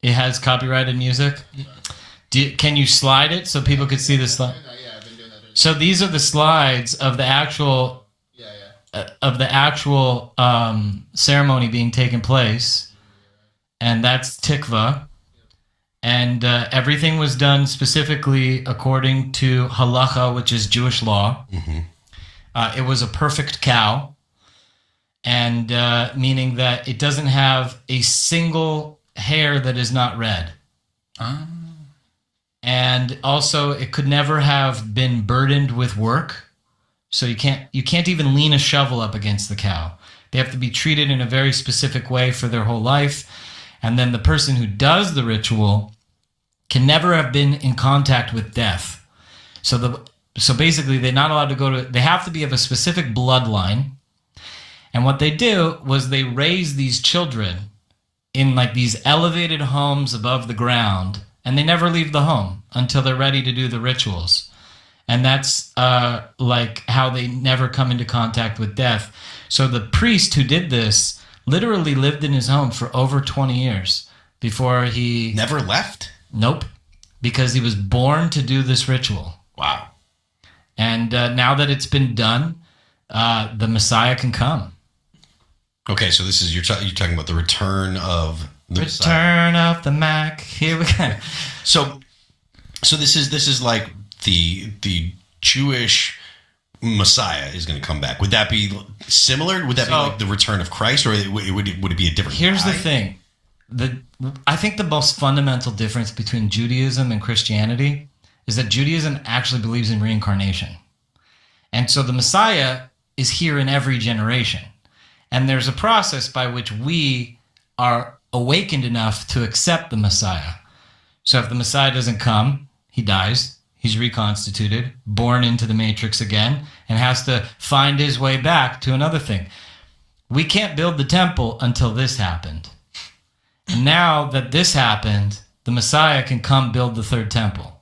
It has copyrighted music. Can you slide it so people could see the slide? Yeah, I've been doing that. So these are the slides of the actual ceremony being taken place, and that's Tikva. And everything was done specifically according to halacha, which is Jewish law. Mm-hmm. It was a perfect cow, and meaning that it doesn't have a single hair that is not red. And also, it could never have been burdened with work. So you can't even lean a shovel up against the cow. They have to be treated in a very specific way for their whole life. And then the person who does the ritual can never have been in contact with death. So So basically, they're not allowed to go to, they have to be of a specific bloodline. And what they do was they raise these children in like these elevated homes above the ground, and they never leave the home until they're ready to do the rituals. And that's like how they never come into contact with death. So the priest who did this literally lived in his home for over 20 years before he... Never left? Nope. Because he was born to do this ritual. Wow. And now that it's been done, the Messiah can come. Okay, so this is you're talking about the return of the Return Messiah. of the Mac. Here we go. So this is like the Jewish Messiah is going to come back. Would that be similar? Would that be like the return of Christ, or would it be a different? Here's guy? the thing. I think the most fundamental difference between Judaism and Christianity is that Judaism actually believes in reincarnation. And so the Messiah is here in every generation. And there's a process by which we are awakened enough to accept the Messiah. So if the Messiah doesn't come, he dies, he's reconstituted, born into the matrix again, and has to find his way back to another thing. We can't build the temple until this happened. And now that this happened, the Messiah can come build the third temple.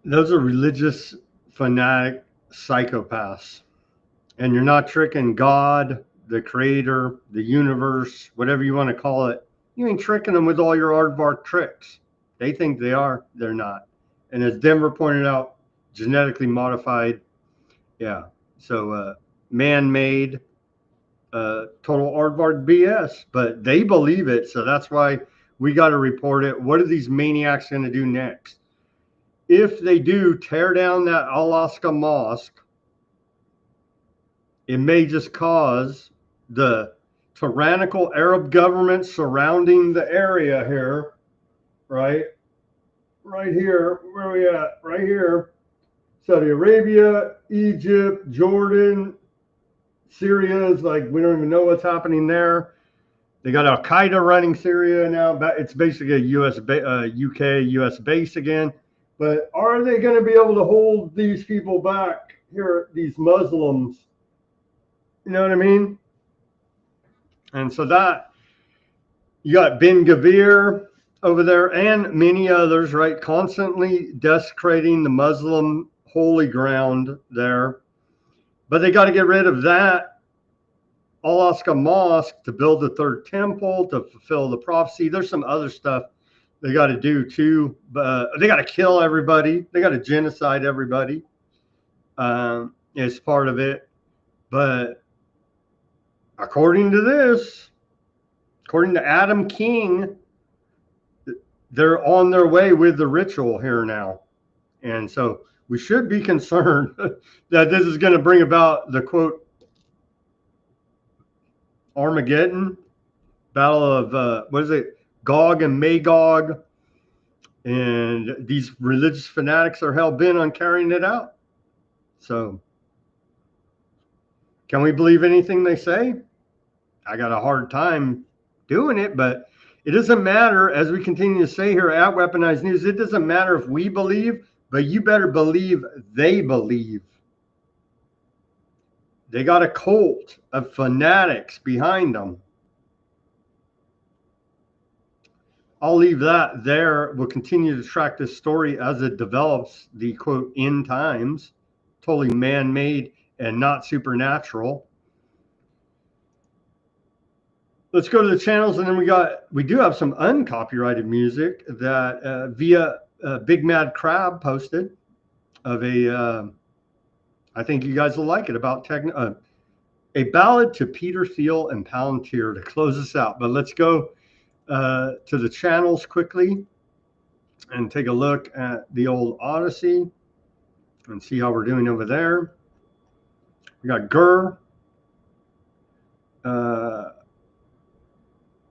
Those are religious fanatic psychopaths. And you're not tricking God, the creator, the universe, whatever you want to call it. You ain't tricking them with all your aardvark tricks. They think they are. They're not. And as Denver pointed out, genetically modified. Yeah. So man-made, total aardvark BS. But they believe it. So that's why we got to report it. What are these maniacs going to do next? If they do tear down that Alaska mosque, it may just cause the tyrannical Arab government surrounding the area here, right? Right here, where are we at? Right here. Saudi Arabia, Egypt, Jordan, Syria is like, we don't even know what's happening there. They got Al Qaeda running Syria now. It's basically a UK, US base again. But are they going to be able to hold these people back here, these Muslims? You know what I mean? And so that, you got Ben Gvir over there and many others, right? Constantly desecrating the Muslim holy ground there. But they got to get rid of that Alaska mosque to build the third temple, to fulfill the prophecy. There's some other stuff they got to do too, but they got to kill everybody. They got to genocide everybody as part of it. But according to this, according to Adam King, they're on their way with the ritual here now. And so we should be concerned that this is going to bring about the quote Armageddon, battle of, what is it? Gog and Magog, and these religious fanatics are hell-bent on carrying it out. So can we believe anything they say? I got a hard time doing it, but it doesn't matter, as we continue to say here at Weaponized News, it doesn't matter if we believe, but you better believe they believe. They got a cult of fanatics behind them. I'll leave that there. We'll continue to track this story as it develops, the quote end times, totally man-made and not supernatural. Let's go to the channels, and then we do have some uncopyrighted music that via Big Mad Crab posted of a I think you guys will like it, about a ballad to Peter Thiel and Palantir to close us out. But let's go to the channels quickly and take a look at the old Odysee and see how we're doing over there. We got Gurr.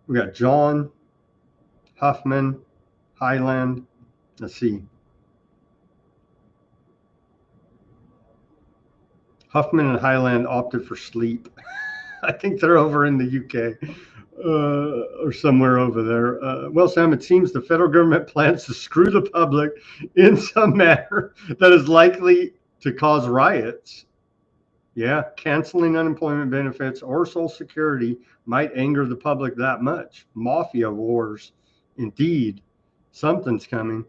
We got John, Huffman, Highland. Let's see. Huffman and Highland opted for sleep. I think they're over in the UK. or somewhere over there. Well, Sam, it seems the federal government plans to screw the public in some manner that is likely to cause riots. Yeah, canceling unemployment benefits or Social Security might anger the public that much. Mafia wars. Indeed, something's coming.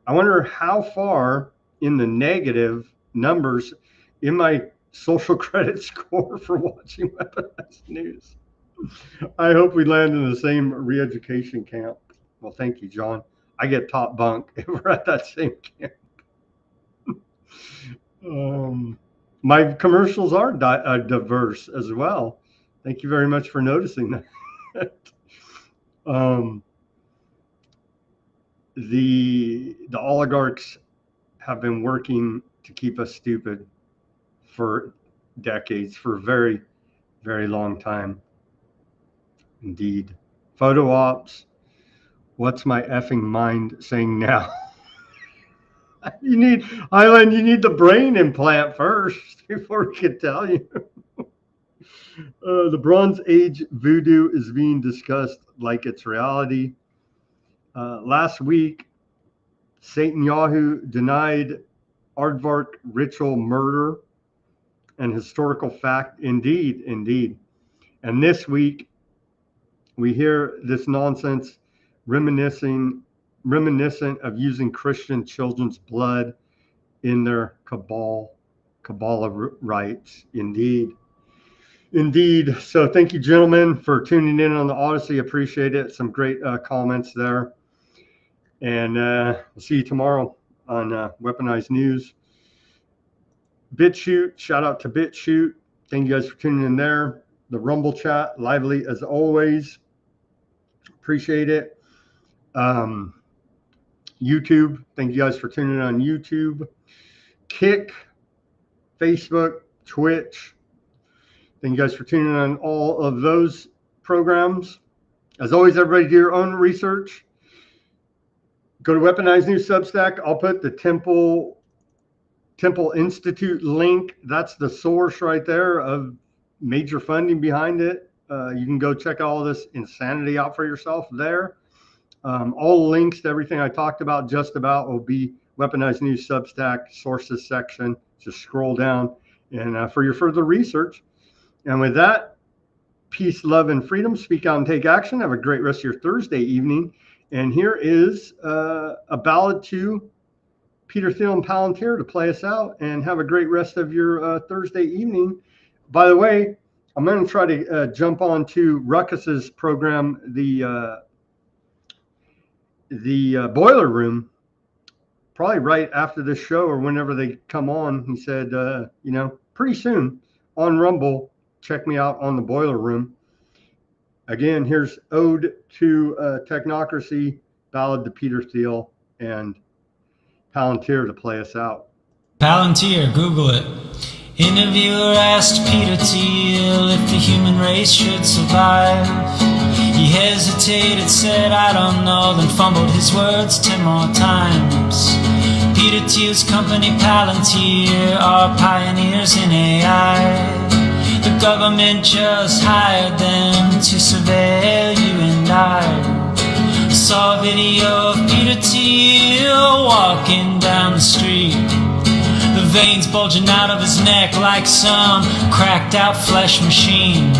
I wonder how far in the negative numbers in my social credit score for watching Weaponized News. I hope we land in the same re-education camp. Well, thank you, John. I get top bunk if we're at that same camp. My commercials are diverse as well. Thank you very much for noticing that. The oligarchs have been working to keep us stupid for decades, for a very, very long time. Indeed. Photo ops. What's my effing mind saying now? You need, Highland, you need the brain implant first before we can tell you. The Bronze Age voodoo is being discussed like it's reality. Last week, Satan Yahoo denied aardvark ritual murder and historical fact. Indeed, indeed. And this week, we hear this nonsense reminiscent of using Christian children's blood in their Kabbalah rites. Indeed. Indeed. So thank you, gentlemen, for tuning in on the Odysee. Appreciate it. Some great comments there. And we'll see you tomorrow on Weaponized News. Bitchute, shout out to Bitchute. Thank you guys for tuning in there. The Rumble chat, lively as always. Appreciate it. YouTube, thank you guys for tuning in on YouTube. Kick, Facebook, Twitch. Thank you guys for tuning in on all of those programs. As always, everybody do your own research. Go to Weaponized News Substack. I'll put the Temple Institute link. That's the source right there of major funding behind it. You can go check all this insanity out for yourself there. All links to everything I talked about, just about, will be Weaponized News Substack sources section. Just scroll down and for your further research. And with that, peace, love, and freedom. Speak out and take action. Have a great rest of your Thursday evening. And here is a ballad to Peter Thiel and Palantir to play us out. And have a great rest of your Thursday evening. By the way, I'm going to try to jump on to Ruckus's program, the Boiler Room, probably right after this show or whenever they come on. He said, pretty soon on Rumble, check me out on the Boiler Room. Again, here's Ode to Technocracy, ballad to Peter Thiel and Palantir to play us out. Palantir, Google it. Interviewer asked Peter Thiel if the human race should survive. He hesitated, said, I don't know, then fumbled his words 10 more times. Peter Thiel's company Palantir are pioneers in AI. The government just hired them to surveil you and I. Saw a video of Peter Thiel walking down the street. The veins bulging out of his neck like some cracked out flesh machine.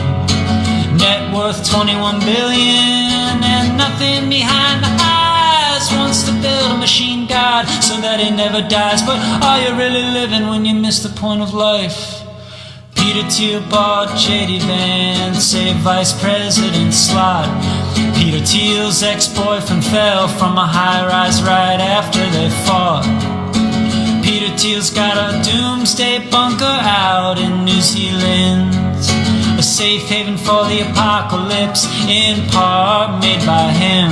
Net worth 21 billion and nothing behind the eyes. Wants to build a machine god so that it never dies. But are you really living when you miss the point of life? Peter Thiel bought J.D. Vance, a vice president slot. Peter Thiel's ex-boyfriend fell from a high-rise right after they fought. Peter Thiel's got a doomsday bunker out in New Zealand, a safe haven for the apocalypse, in part made by him.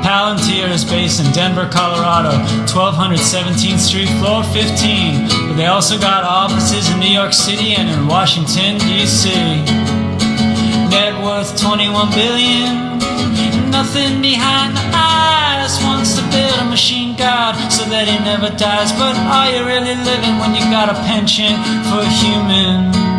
Palantir is based in Denver, Colorado, 1217th Street, floor 15. But they also got offices in New York City and in Washington, D.C. Net worth 21 billion, nothing behind the eyes. Wants to build a machine god so that he never dies. But are you really living when you got a penchant for humans?